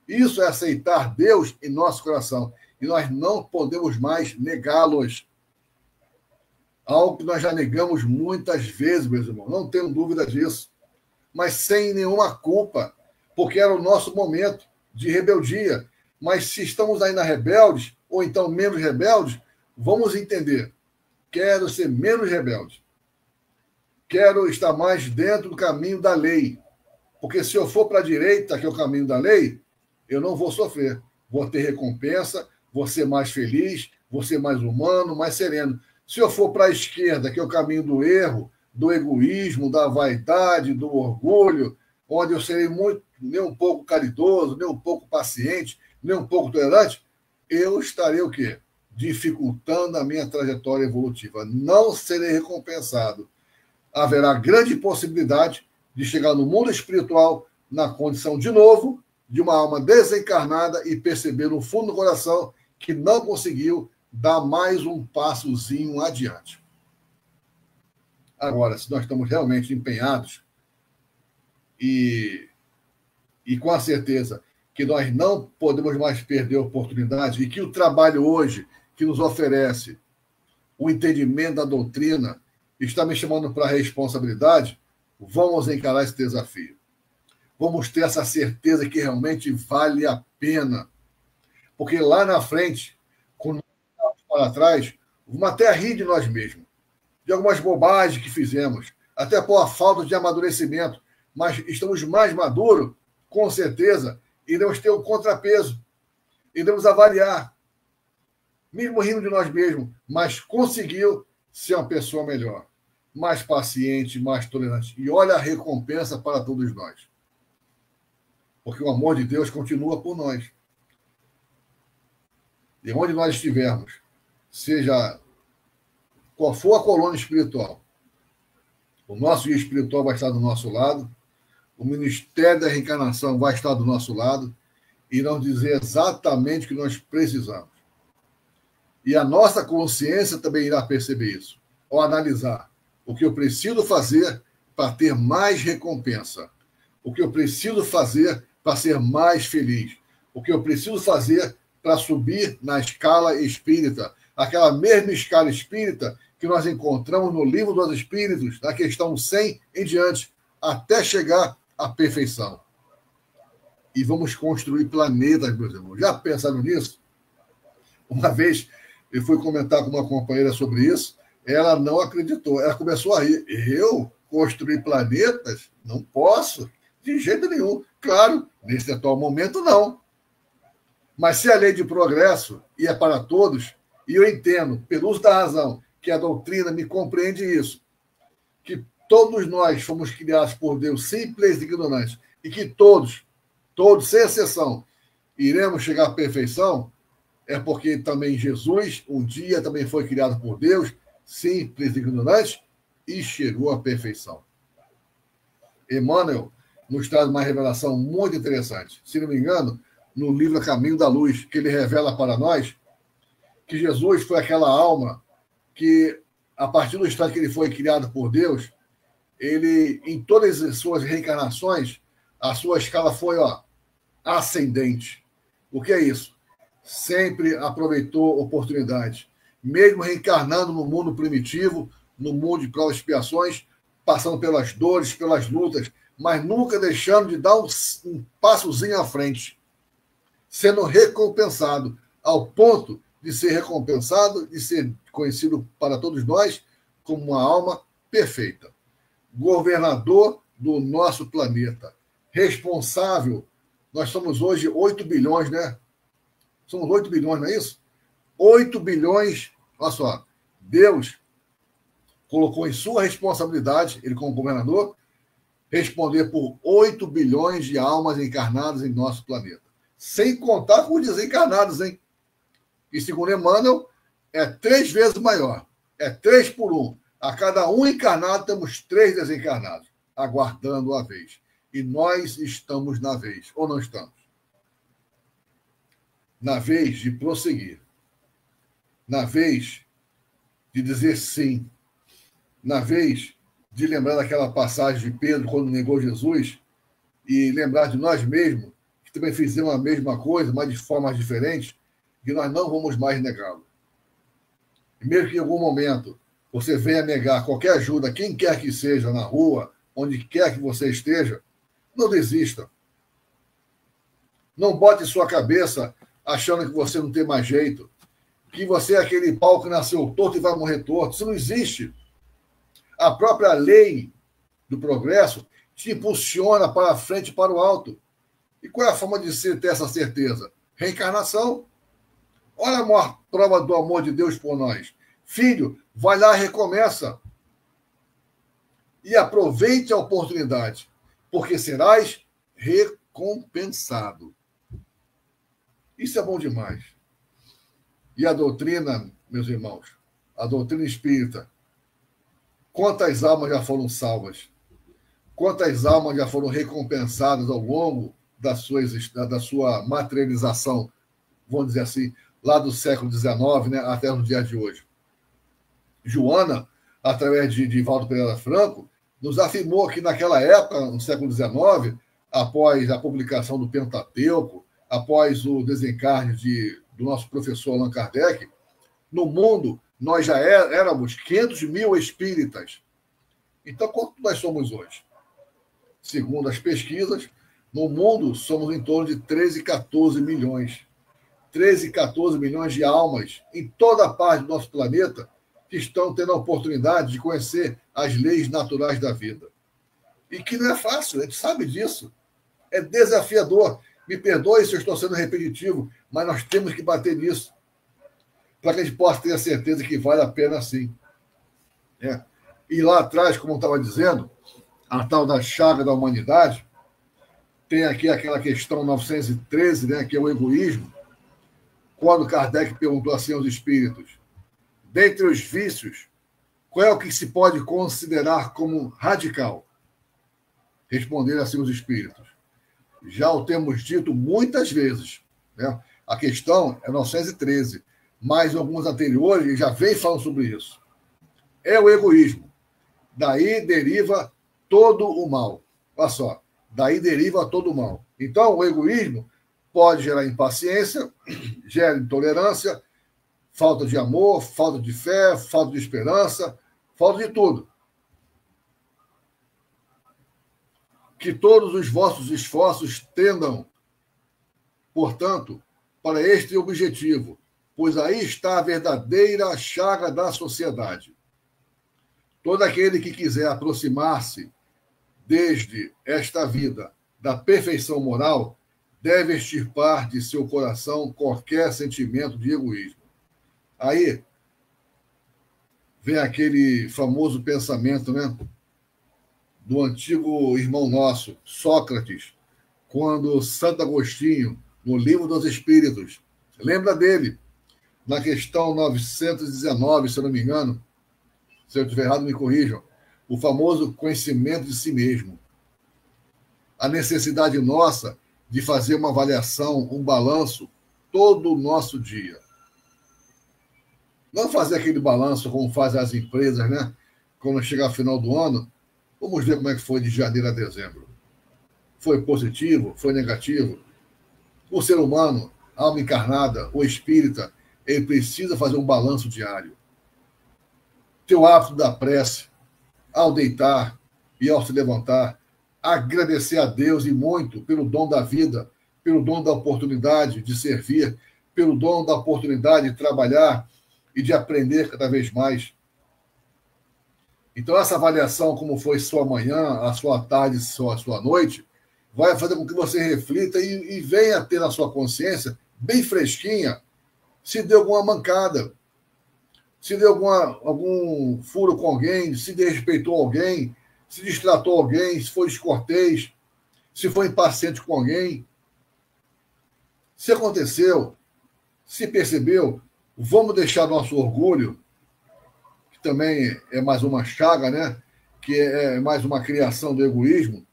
Isso é aceitar Deus em nosso coração. E nós não podemos mais negá-los. Algo que nós já negamos muitas vezes, meus irmãos, não tenho dúvida disso. Mas sem nenhuma culpa, porque era o nosso momento de rebeldia. Mas se estamos ainda rebeldes, ou então menos rebeldes, vamos entender. Quero ser menos rebelde. Quero estar mais dentro do caminho da lei. Porque se eu for para a direita, que é o caminho da lei, eu não vou sofrer. Vou ter recompensa, vou ser mais feliz, vou ser mais humano, mais sereno. Se eu for para a esquerda, que é o caminho do erro, do egoísmo, da vaidade, do orgulho, onde eu serei nem um pouco caridoso, nem um pouco paciente, nem um pouco tolerante, eu estarei o quê? Dificultando a minha trajetória evolutiva. Não serei recompensado. Haverá grande possibilidade de chegar no mundo espiritual na condição, de novo, de uma alma desencarnada e perceber no fundo do coração que não conseguiu dar mais um passozinho adiante. Agora, se nós estamos realmente empenhados e com a certeza que nós não podemos mais perder a oportunidade e que o trabalho hoje que nos oferece o entendimento da doutrina está me chamando para a responsabilidade, vamos encarar esse desafio. Vamos ter essa certeza que realmente vale a pena. Porque lá na frente, quando nós para trás, vamos até rir de nós mesmos, de algumas bobagens que fizemos, até por a falta de amadurecimento, mas estamos mais maduros, com certeza, iremos ter um contrapeso, iremos avaliar, mesmo rindo de nós mesmos, mas conseguiu ser uma pessoa melhor, mais paciente, mais tolerante. E olha a recompensa para todos nós. Porque o amor de Deus continua por nós. E onde nós estivermos, seja qual for a colônia espiritual, o nosso guia espiritual vai estar do nosso lado, o Ministério da Reencarnação vai estar do nosso lado e irão dizer exatamente o que nós precisamos. E a nossa consciência também irá perceber isso, ao analisar o que eu preciso fazer para ter mais recompensa, o que eu preciso fazer para ser mais feliz, o que eu preciso fazer para subir na escala espírita, aquela mesma escala espírita que nós encontramos no Livro dos Espíritos, na questão 100 em diante, até chegar à perfeição. E vamos construir planetas, meus irmãos. Já pensaram nisso? Uma vez eu fui comentar com uma companheira sobre isso, ela não acreditou, ela começou a rir. Eu construir planetas? Não posso, de jeito nenhum. Claro, nesse atual momento, não. Mas se a lei de progresso e é para todos, e eu entendo, pelo uso da razão, que a doutrina me compreende isso, que todos nós fomos criados por Deus simples e ignorantes, e que todos, sem exceção, iremos chegar à perfeição, é porque também Jesus, um dia, também foi criado por Deus, simples e ignorante, e chegou à perfeição. Emmanuel nos traz uma revelação muito interessante. Se não me engano, no livro Caminho da Luz, que ele revela para nós que Jesus foi aquela alma que, a partir do instante que ele foi criado por Deus, ele, em todas as suas reencarnações, a sua escala foi ascendente. O que é isso? Sempre aproveitou oportunidades. Mesmo reencarnando no mundo primitivo, no mundo de provas e expiações, passando pelas dores, pelas lutas, mas nunca deixando de dar um passozinho à frente, sendo recompensado, ao ponto de ser recompensado, de ser conhecido para todos nós como uma alma perfeita. Governador do nosso planeta. Responsável. Nós somos hoje 8 bilhões, né? Somos 8 bilhões, não é isso? 8 bilhões Olha só, Deus colocou em sua responsabilidade, ele como governador, responder por 8 bilhões de almas encarnadas em nosso planeta. Sem contar com os desencarnados, hein? E segundo Emmanuel, é 3 vezes maior. É 3 por 1. A cada um encarnado, temos 3 desencarnados, aguardando a vez. E nós estamos na vez, ou não estamos? Na vez de prosseguir. Na vez de dizer sim. Na vez de lembrar daquela passagem de Pedro, quando negou Jesus, e lembrar de nós mesmos, que também fizemos a mesma coisa, mas de formas diferentes, que nós não vamos mais negá-lo. E mesmo que em algum momento você venha negar qualquer ajuda, quem quer que seja, na rua, onde quer que você esteja, não desista. Não bote sua cabeça achando que você não tem mais jeito, que você é aquele pau que nasceu torto e vai morrer torto. Isso não existe. A própria lei do progresso te impulsiona para frente e para o alto. E qual é a forma de se ter essa certeza? Reencarnação. Olha a maior prova do amor de Deus por nós. Filho, vai lá e recomeça. E aproveite a oportunidade, porque serás recompensado. Isso é bom demais. E a doutrina, meus irmãos, a doutrina espírita, quantas almas já foram salvas? Quantas almas já foram recompensadas ao longo da sua materialização, vamos dizer assim, lá do século XIX, né, até no dia de hoje? Joana, através de Valdo Pereira Franco, nos afirmou que naquela época, no século XIX, após a publicação do Pentateuco, após o desencarne do nosso professor Allan Kardec, no mundo nós já éramos 500 mil espíritas. Então, quanto nós somos hoje? Segundo as pesquisas, no mundo somos em torno de 13, 14 milhões. 13, 14 milhões de almas em toda a parte do nosso planeta que estão tendo a oportunidade de conhecer as leis naturais da vida. E que não é fácil, a gente sabe disso. É desafiador. Me perdoe se eu estou sendo repetitivo, mas nós temos que bater nisso para que a gente possa ter a certeza que vale a pena sim. É. E lá atrás, como eu estava dizendo, a tal da chaga da humanidade, tem aqui aquela questão 913, né, que é o egoísmo, quando Kardec perguntou assim aos espíritos, dentre os vícios, qual é o que se pode considerar como radical? Responderam assim os espíritos. Já o temos dito muitas vezes. Né? A questão é 913, mas alguns anteriores já vem falando sobre isso. É o egoísmo. Daí deriva todo o mal. Olha só, daí deriva todo o mal. Então, o egoísmo pode gerar impaciência, gera intolerância, falta de amor, falta de fé, falta de esperança, falta de tudo. Que todos os vossos esforços tendam, portanto, para este objetivo, pois aí está a verdadeira chaga da sociedade. Todo aquele que quiser aproximar-se desde esta vida da perfeição moral deve extirpar de seu coração qualquer sentimento de egoísmo. Aí vem aquele famoso pensamento, né, do antigo irmão nosso, Sócrates, quando Santo Agostinho, no Livro dos Espíritos, lembra dele, na questão 919, se eu não me engano, se eu estiver errado, me corrijam, o famoso conhecimento de si mesmo. A necessidade nossa de fazer uma avaliação, um balanço, todo o nosso dia. Não fazer aquele balanço como fazem as empresas, né? Quando chegar ao final do ano, vamos ver como é que foi de janeiro a dezembro. Foi positivo? Foi negativo? O ser humano, a alma encarnada, o espírita, ele precisa fazer um balanço diário. Ter o hábito da prece, ao deitar e ao se levantar, agradecer a Deus e muito pelo dom da vida, pelo dom da oportunidade de servir, pelo dom da oportunidade de trabalhar e de aprender cada vez mais. Então, essa avaliação, como foi sua manhã, a sua tarde, a sua noite, vai fazer com que você reflita e venha ter na sua consciência, bem fresquinha, se deu alguma mancada. se deu algum furo com alguém, se desrespeitou alguém, se distratou alguém, se foi descortês, se foi impaciente com alguém. Se aconteceu, se percebeu, vamos deixar nosso orgulho, que também é mais uma chaga, né? Que é mais uma criação do egoísmo.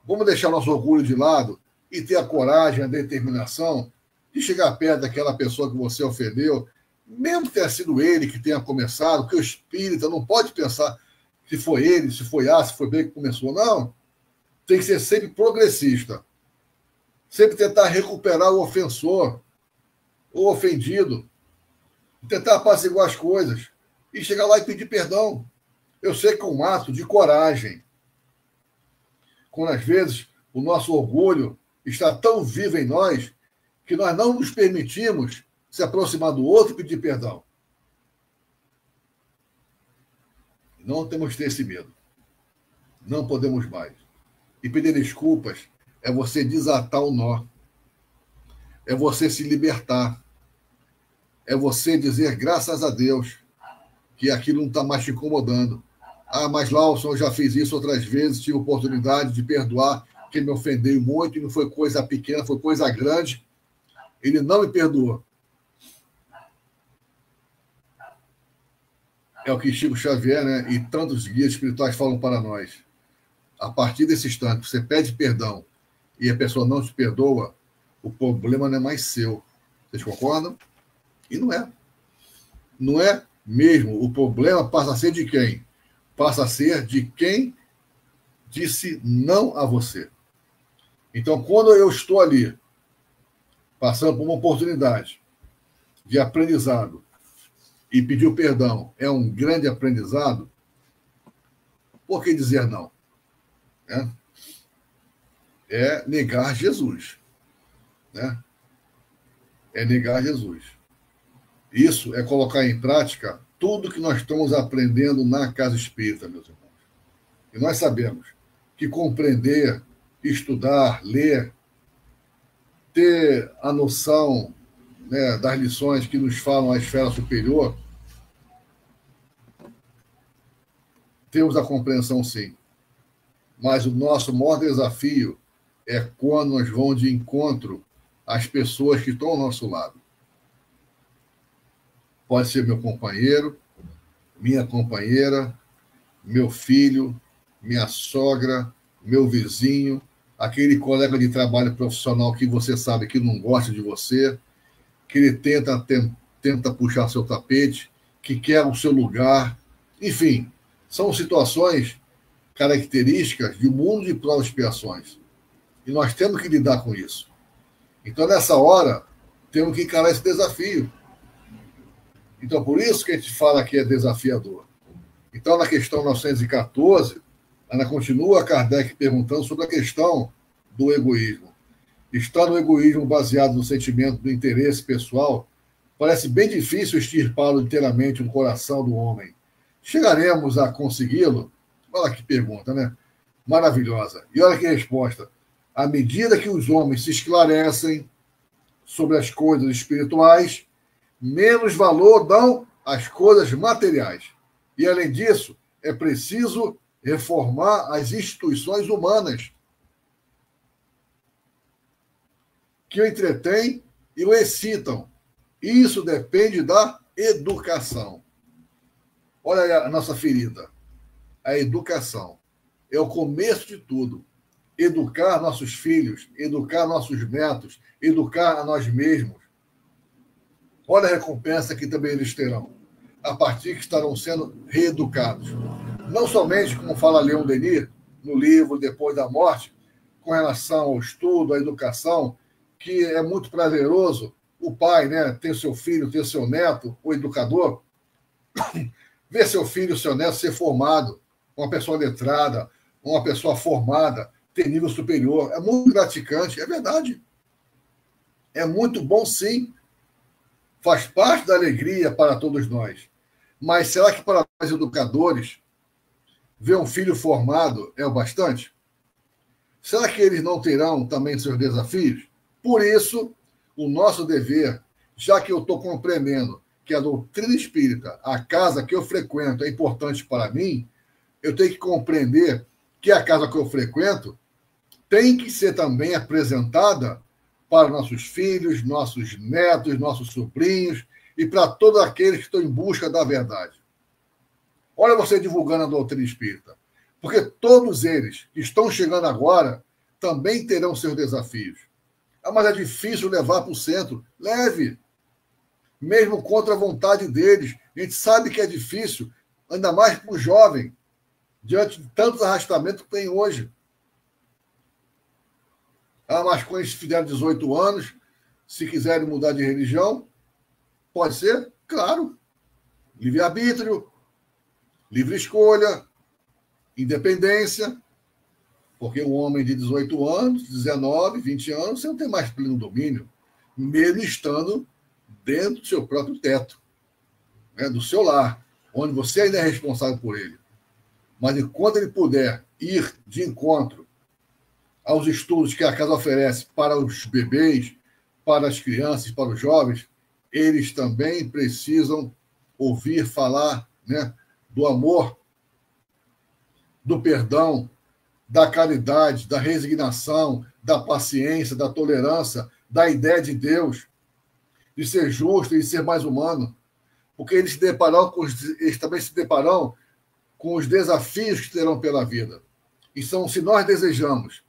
Vamos deixar nosso orgulho de lado e ter a coragem, a determinação de chegar perto daquela pessoa que você ofendeu, mesmo que tenha sido ele que tenha começado, porque o espírita não pode pensar se foi ele, se foi A, se foi B que começou. Não. Tem que ser sempre progressista. Sempre tentar recuperar o ofensor, o ofendido. Tentar apaziguar as coisas. E chegar lá e pedir perdão. Eu sei que é um ato de coragem. Quando, às vezes, o nosso orgulho está tão vivo em nós que nós não nos permitimos se aproximar do outro e pedir perdão. Não temos que ter esse medo. Não podemos mais. E pedir desculpas é você desatar o nó. É você se libertar. É você dizer graças a Deus que aquilo não está mais te incomodando. Ah, mas Lawson, eu já fiz isso outras vezes, tive oportunidade de perdoar quem me ofendeu muito e não foi coisa pequena, foi coisa grande. Ele não me perdoou. É o que Chico Xavier, né, e tantos guias espirituais falam para nós. A partir desse instante, você pede perdão e a pessoa não te perdoa, o problema não é mais seu. Vocês concordam? E não é. Não é mesmo. O problema passa a ser de quem? Passa a ser de quem disse não a você. Então, quando eu estou ali, passando por uma oportunidade de aprendizado e pedir o perdão é um grande aprendizado, por que dizer não? É negar Jesus. Né? É negar Jesus. Isso é colocar em prática tudo que nós estamos aprendendo na Casa Espírita, meus irmãos. E nós sabemos que compreender, estudar, ler, ter a noção, né, das lições que nos falam a esfera superior, temos a compreensão, sim. Mas o nosso maior desafio é quando nós vamos de encontro às pessoas que estão ao nosso lado. Pode ser meu companheiro, minha companheira, meu filho, minha sogra, meu vizinho, aquele colega de trabalho profissional que você sabe que não gosta de você, que ele tenta puxar seu tapete, que quer o seu lugar. Enfim, são situações características de um mundo de provas e expiações. E nós temos que lidar com isso. Então, nessa hora, temos que encarar esse desafio. Então, por isso que a gente fala que é desafiador. Então, na questão 914, ainda continua Kardec perguntando sobre a questão do egoísmo. Está no egoísmo baseado no sentimento do interesse pessoal, parece bem difícil extirpá-lo inteiramente do coração do homem. Chegaremos a consegui-lo? Olha que pergunta, né? Maravilhosa. E olha que resposta. À medida que os homens se esclarecem sobre as coisas espirituais, menos valor dão às coisas materiais. E, além disso, é preciso reformar as instituições humanas que o entretêm e o excitam. Isso depende da educação. Olha aí a nossa ferida. A educação é o começo de tudo. Educar nossos filhos, educar nossos netos, educar a nós mesmos. Olha a recompensa que também eles terão, a partir que estarão sendo reeducados. Não somente, como fala Leon Denis, no livro Depois da Morte, com relação ao estudo, à educação, que é muito prazeroso, o pai, né, ter seu filho, ter seu neto, o educador, ver seu filho, seu neto ser formado, uma pessoa letrada, uma pessoa formada, ter nível superior. É muito gratificante, é verdade. É muito bom, sim. Faz parte da alegria para todos nós. Mas será que para nós educadores, ver um filho formado é o bastante? Será que eles não terão também seus desafios? Por isso, o nosso dever, já que eu estou compreendendo que a doutrina espírita, a casa que eu frequento, é importante para mim, eu tenho que compreender que a casa que eu frequento tem que ser também apresentada para nossos filhos, nossos netos, nossos sobrinhos e para todos aqueles que estão em busca da verdade. Olha você divulgando a doutrina espírita, porque todos eles que estão chegando agora também terão seus desafios. Ah, mas é difícil levar para o centro. Leve. Mesmo contra a vontade deles. A gente sabe que é difícil, ainda mais para o jovem, diante de tantos arrastamentos que tem hoje. Ah, mas quando eles fizeram 18 anos, se quiserem mudar de religião, pode ser? Claro. Livre-arbítrio, livre escolha, independência. Porque um homem de 18 anos, 19, 20 anos, você não tem mais pleno domínio, mesmo estando dentro do seu próprio teto, né, do seu lar, onde você ainda é responsável por ele. Mas enquanto ele puder ir de encontro aos estudos que a casa oferece para os bebês, para as crianças, para os jovens, eles também precisam ouvir falar, né, do amor, do perdão, da caridade, da resignação, da paciência, da tolerância, da ideia de Deus, de ser justo e de ser mais humano, porque eles também se depararão com os desafios que terão pela vida. E se nós desejamos,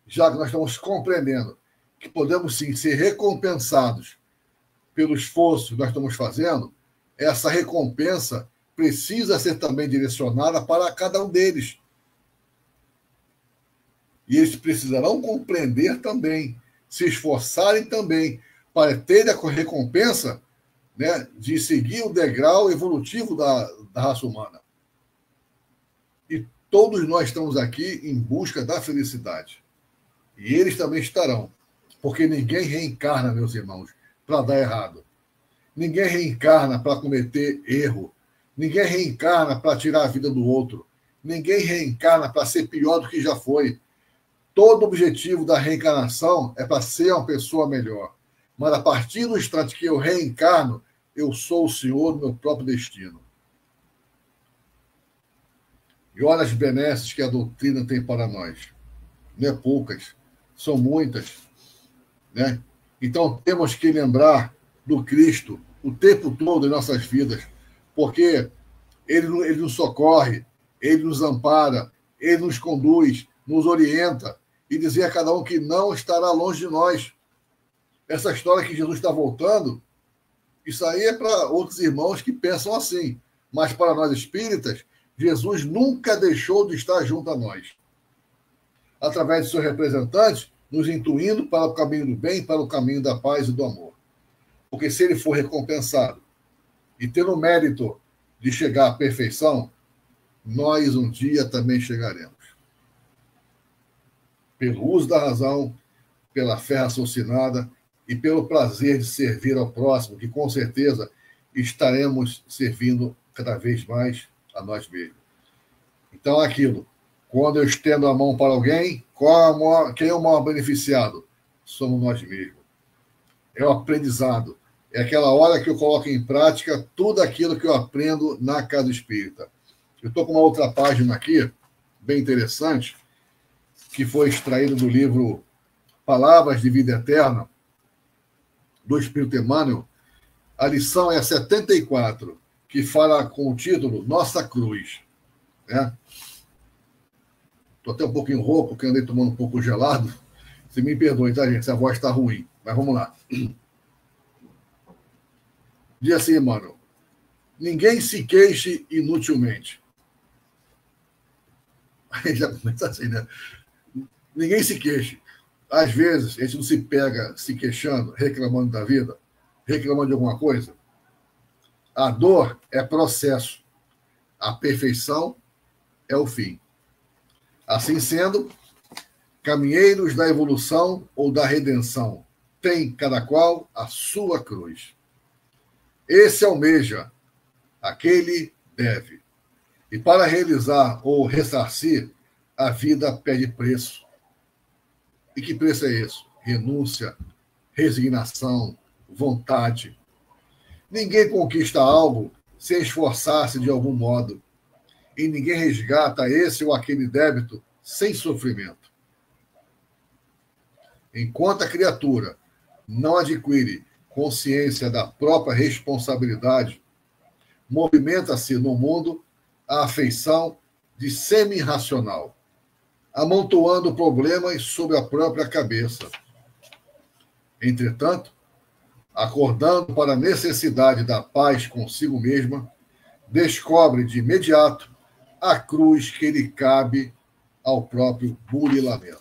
já que nós estamos compreendendo que podemos sim ser recompensados pelo esforço que nós estamos fazendo, essa recompensa precisa ser também direcionada para cada um deles. E eles precisarão compreender também, se esforçarem também, para ter a recompensa, né, de seguir o degrau evolutivo da raça humana. E todos nós estamos aqui em busca da felicidade. E eles também estarão. Porque ninguém reencarna, meus irmãos, para dar errado. Ninguém reencarna para cometer erro. Ninguém reencarna para tirar a vida do outro. Ninguém reencarna para ser pior do que já foi. Todo o objetivo da reencarnação é para ser uma pessoa melhor. Mas a partir do instante que eu reencarno, eu sou o senhor do meu próprio destino. E olha as benesses que a doutrina tem para nós. Não é poucas, são muitas. Né? Então temos que lembrar do Cristo o tempo todo em nossas vidas, porque ele nos socorre, ele nos ampara, ele nos conduz, nos orienta, e dizer a cada um que não estará longe de nós. Essa história que Jesus está voltando, isso aí é para outros irmãos que pensam assim. Mas para nós espíritas, Jesus nunca deixou de estar junto a nós. Através de seus representantes, nos intuindo para o caminho do bem, para o caminho da paz e do amor. Porque se ele for recompensado e ter o mérito de chegar à perfeição, nós um dia também chegaremos. Pelo uso da razão, pela fé raciocinada e pelo prazer de servir ao próximo, que com certeza estaremos servindo cada vez mais a nós mesmos. Então, aquilo, quando eu estendo a mão para alguém, quem é o maior beneficiado? Somos nós mesmos. É o aprendizado. É aquela hora que eu coloco em prática tudo aquilo que eu aprendo na casa espírita. Eu estou com uma outra página aqui, bem interessante, que foi extraído do livro Palavras de Vida Eterna, do Espírito Emmanuel. A lição é a 74, que fala com o título Nossa Cruz. Estou até um pouquinho rouco, porque andei tomando um pouco gelado. Se me perdoe, tá, gente? Se a voz está ruim. Mas vamos lá. Diz assim, Emmanuel: ninguém se queixe inutilmente. Aí já começa assim, né? Ninguém se queixe. Às vezes, a gente não se pega se queixando, reclamando da vida, reclamando de alguma coisa. A dor é processo. A perfeição é o fim. Assim sendo, caminheiros da evolução ou da redenção, tem cada qual a sua cruz. Esse almeja, aquele deve. E para realizar ou ressarcir, a vida pede preço. E que preço é esse? Renúncia, resignação, vontade. Ninguém conquista algo sem esforçar-se de algum modo. E ninguém resgata esse ou aquele débito sem sofrimento. Enquanto a criatura não adquire consciência da própria responsabilidade, movimenta-se no mundo a afeição de semi-racional, amontoando problemas sobre a própria cabeça. Entretanto, acordando para a necessidade da paz consigo mesma, descobre de imediato a cruz que lhe cabe ao próprio burilamento.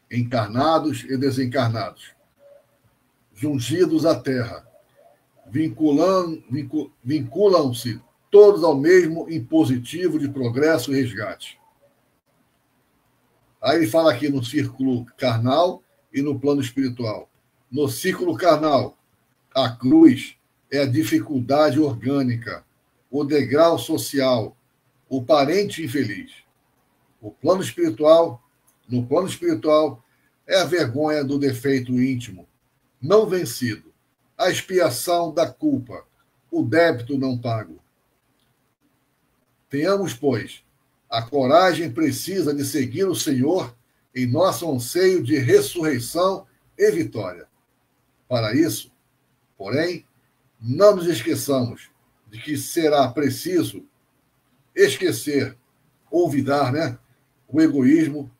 Encarnados e desencarnados, jungidos à terra, vinculam-se todos ao mesmo impositivo de progresso e resgate. Aí ele fala aqui no círculo carnal e no plano espiritual. No círculo carnal, a cruz é a dificuldade orgânica, o degrau social, o parente infeliz. No plano espiritual, é a vergonha do defeito íntimo, não vencido, a expiação da culpa, o débito não pago. Tenhamos, pois, a coragem precisa de seguir o Senhor em nosso anseio de ressurreição e vitória. Para isso, porém, não nos esqueçamos de que será preciso esquecer, olvidar, o egoísmo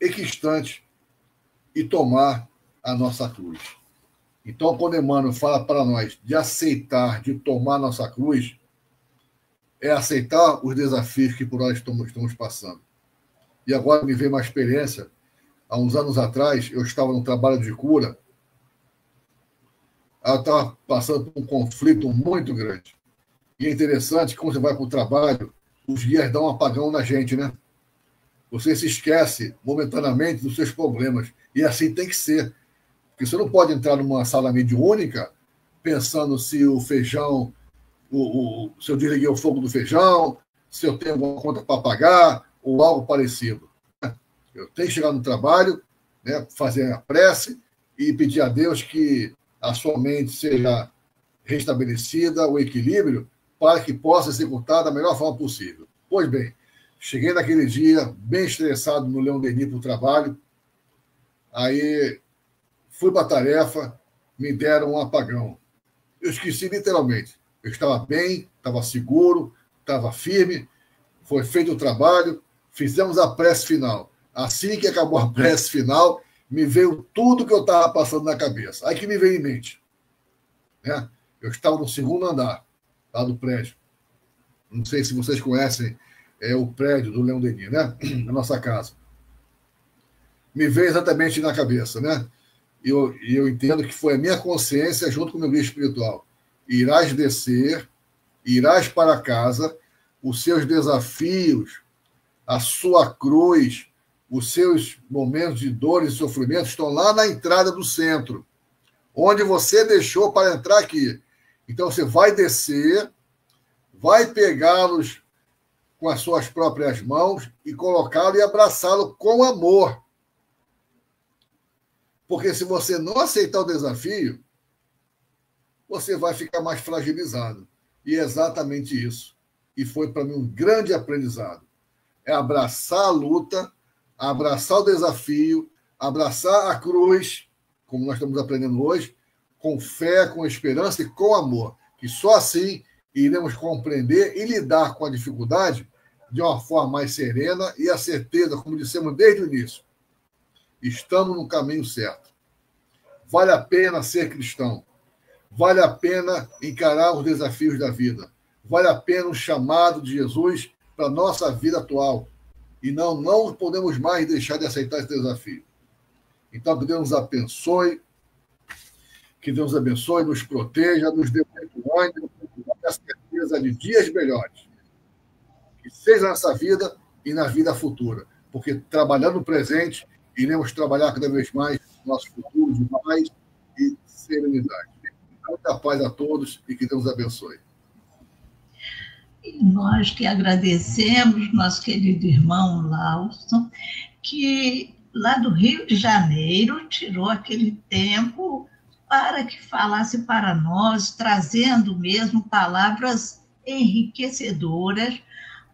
equistante e tomar a nossa cruz. Então, quando Emmanuel fala para nós de aceitar, de tomar nossa cruz, é aceitar os desafios que por nós estamos passando. E agora me veio uma experiência. Há uns anos atrás, eu estava num trabalho de cura. Eu estava passando por um conflito muito grande. E é interessante que quando você vai para o trabalho, os guias dão um apagão na gente, né? Você se esquece momentaneamente dos seus problemas. E assim tem que ser. Porque você não pode entrar numa sala mediúnica pensando se o feijão, se eu desliguei o fogo do feijão, se eu tenho alguma conta para pagar, ou algo parecido. Eu tenho que chegar no trabalho, fazer a prece e pedir a Deus que a sua mente seja restabelecida, o equilíbrio, para que possa executar da melhor forma possível. Pois bem, cheguei naquele dia, bem estressado no Leão Denis para o trabalho, aí fui para a tarefa, me deram um apagão. Eu esqueci literalmente. Eu estava bem, estava seguro, estava firme, foi feito o trabalho, fizemos a prece final. Assim que acabou a prece final, me veio tudo que eu estava passando na cabeça. Aí que me veio em mente. Eu estava no segundo andar, lá do prédio. Não sei se vocês conhecem o prédio do Leão Denis, na nossa casa. Me veio exatamente na cabeça, E eu entendo que foi a minha consciência junto com o meu guia espiritual. Irás descer, irás para casa, os seus desafios, a sua cruz, os seus momentos de dor e sofrimento estão lá na entrada do centro, onde você deixou para entrar aqui. Então você vai descer, vai pegá-los com as suas próprias mãos e colocá-lo e abraçá-lo com amor. Porque se você não aceitar o desafio, você vai ficar mais fragilizado. E é exatamente isso. E foi para mim um grande aprendizado. É abraçar a luta, abraçar o desafio, abraçar a cruz, como nós estamos aprendendo hoje, com fé, com esperança e com amor. Que só assim iremos compreender e lidar com a dificuldade de uma forma mais serena e a certeza, como dissemos desde o início, estamos no caminho certo. Vale a pena ser cristão. Vale a pena encarar os desafios da vida. Vale a pena o chamado de Jesus para a nossa vida atual. E não podemos mais deixar de aceitar esse desafio. Então, que Deus nos abençoe, nos proteja, nos dê muito ânimo, a certeza de dias melhores. Que seja nessa vida e na vida futura. Porque trabalhando no presente, iremos trabalhar cada vez mais no nosso futuro de paz e serenidade. Muita paz a todos e que Deus nos abençoe. E nós que agradecemos nosso querido irmão Laurson, que lá do Rio de Janeiro tirou aquele tempo para que falasse para nós, trazendo mesmo palavras enriquecedoras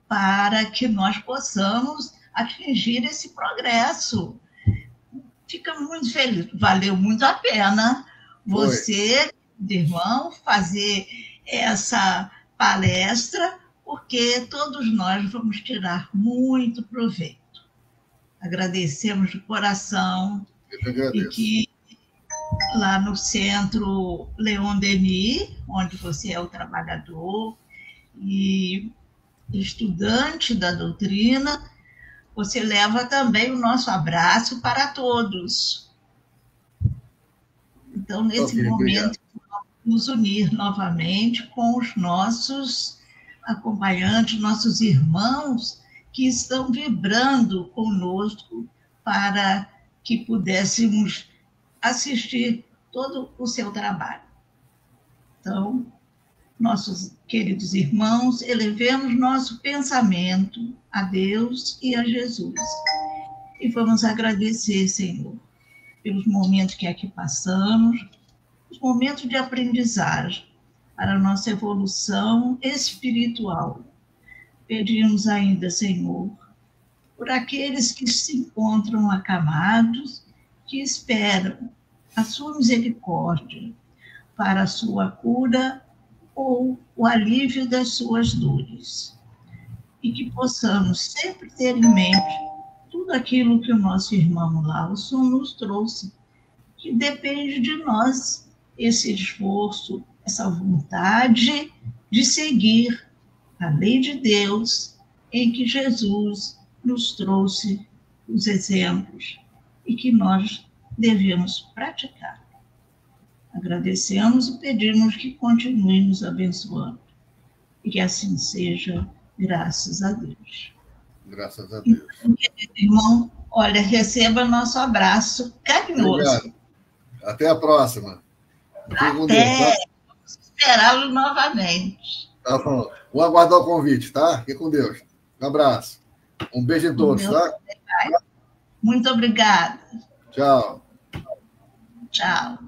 para que nós possamos atingir esse progresso. Fica muito feliz, valeu muito a pena você, irmão, fazer essa palestra, porque todos nós vamos tirar muito proveito. Agradecemos de coração. Eu que agradeço. E que lá no Centro Leon Denis, onde você é o trabalhador e estudante da doutrina, você leva também o nosso abraço para todos. Então, nesse momento, vamos nos unir novamente com os nossos acompanhantes, nossos irmãos que estão vibrando conosco para que pudéssemos assistir todo o seu trabalho. Então, nossos queridos irmãos, elevemos nosso pensamento a Deus e a Jesus. E vamos agradecer, Senhor, pelos momentos que aqui passamos, os momentos de aprendizagem para a nossa evolução espiritual. Pedimos ainda, Senhor, por aqueles que se encontram acamados, que esperam a sua misericórdia para a sua cura ou o alívio das suas dores. E que possamos sempre ter em mente tudo aquilo que o nosso irmão Lausson nos trouxe, que depende de nós, esse esforço, essa vontade de seguir a lei de Deus, em que Jesus nos trouxe os exemplos e que nós devemos praticar. Agradecemos e pedimos que continue nos abençoando. E que assim seja, graças a Deus. Graças a Deus. Então, querido irmão, olha, receba nosso abraço carinhoso. Obrigado. Até a próxima. Até. Vamos esperá-lo novamente. Tá bom. Vou aguardar o convite, tá? Fique com Deus. Um abraço. Um beijo em todos, tá? Muito obrigada. Tchau. Tchau.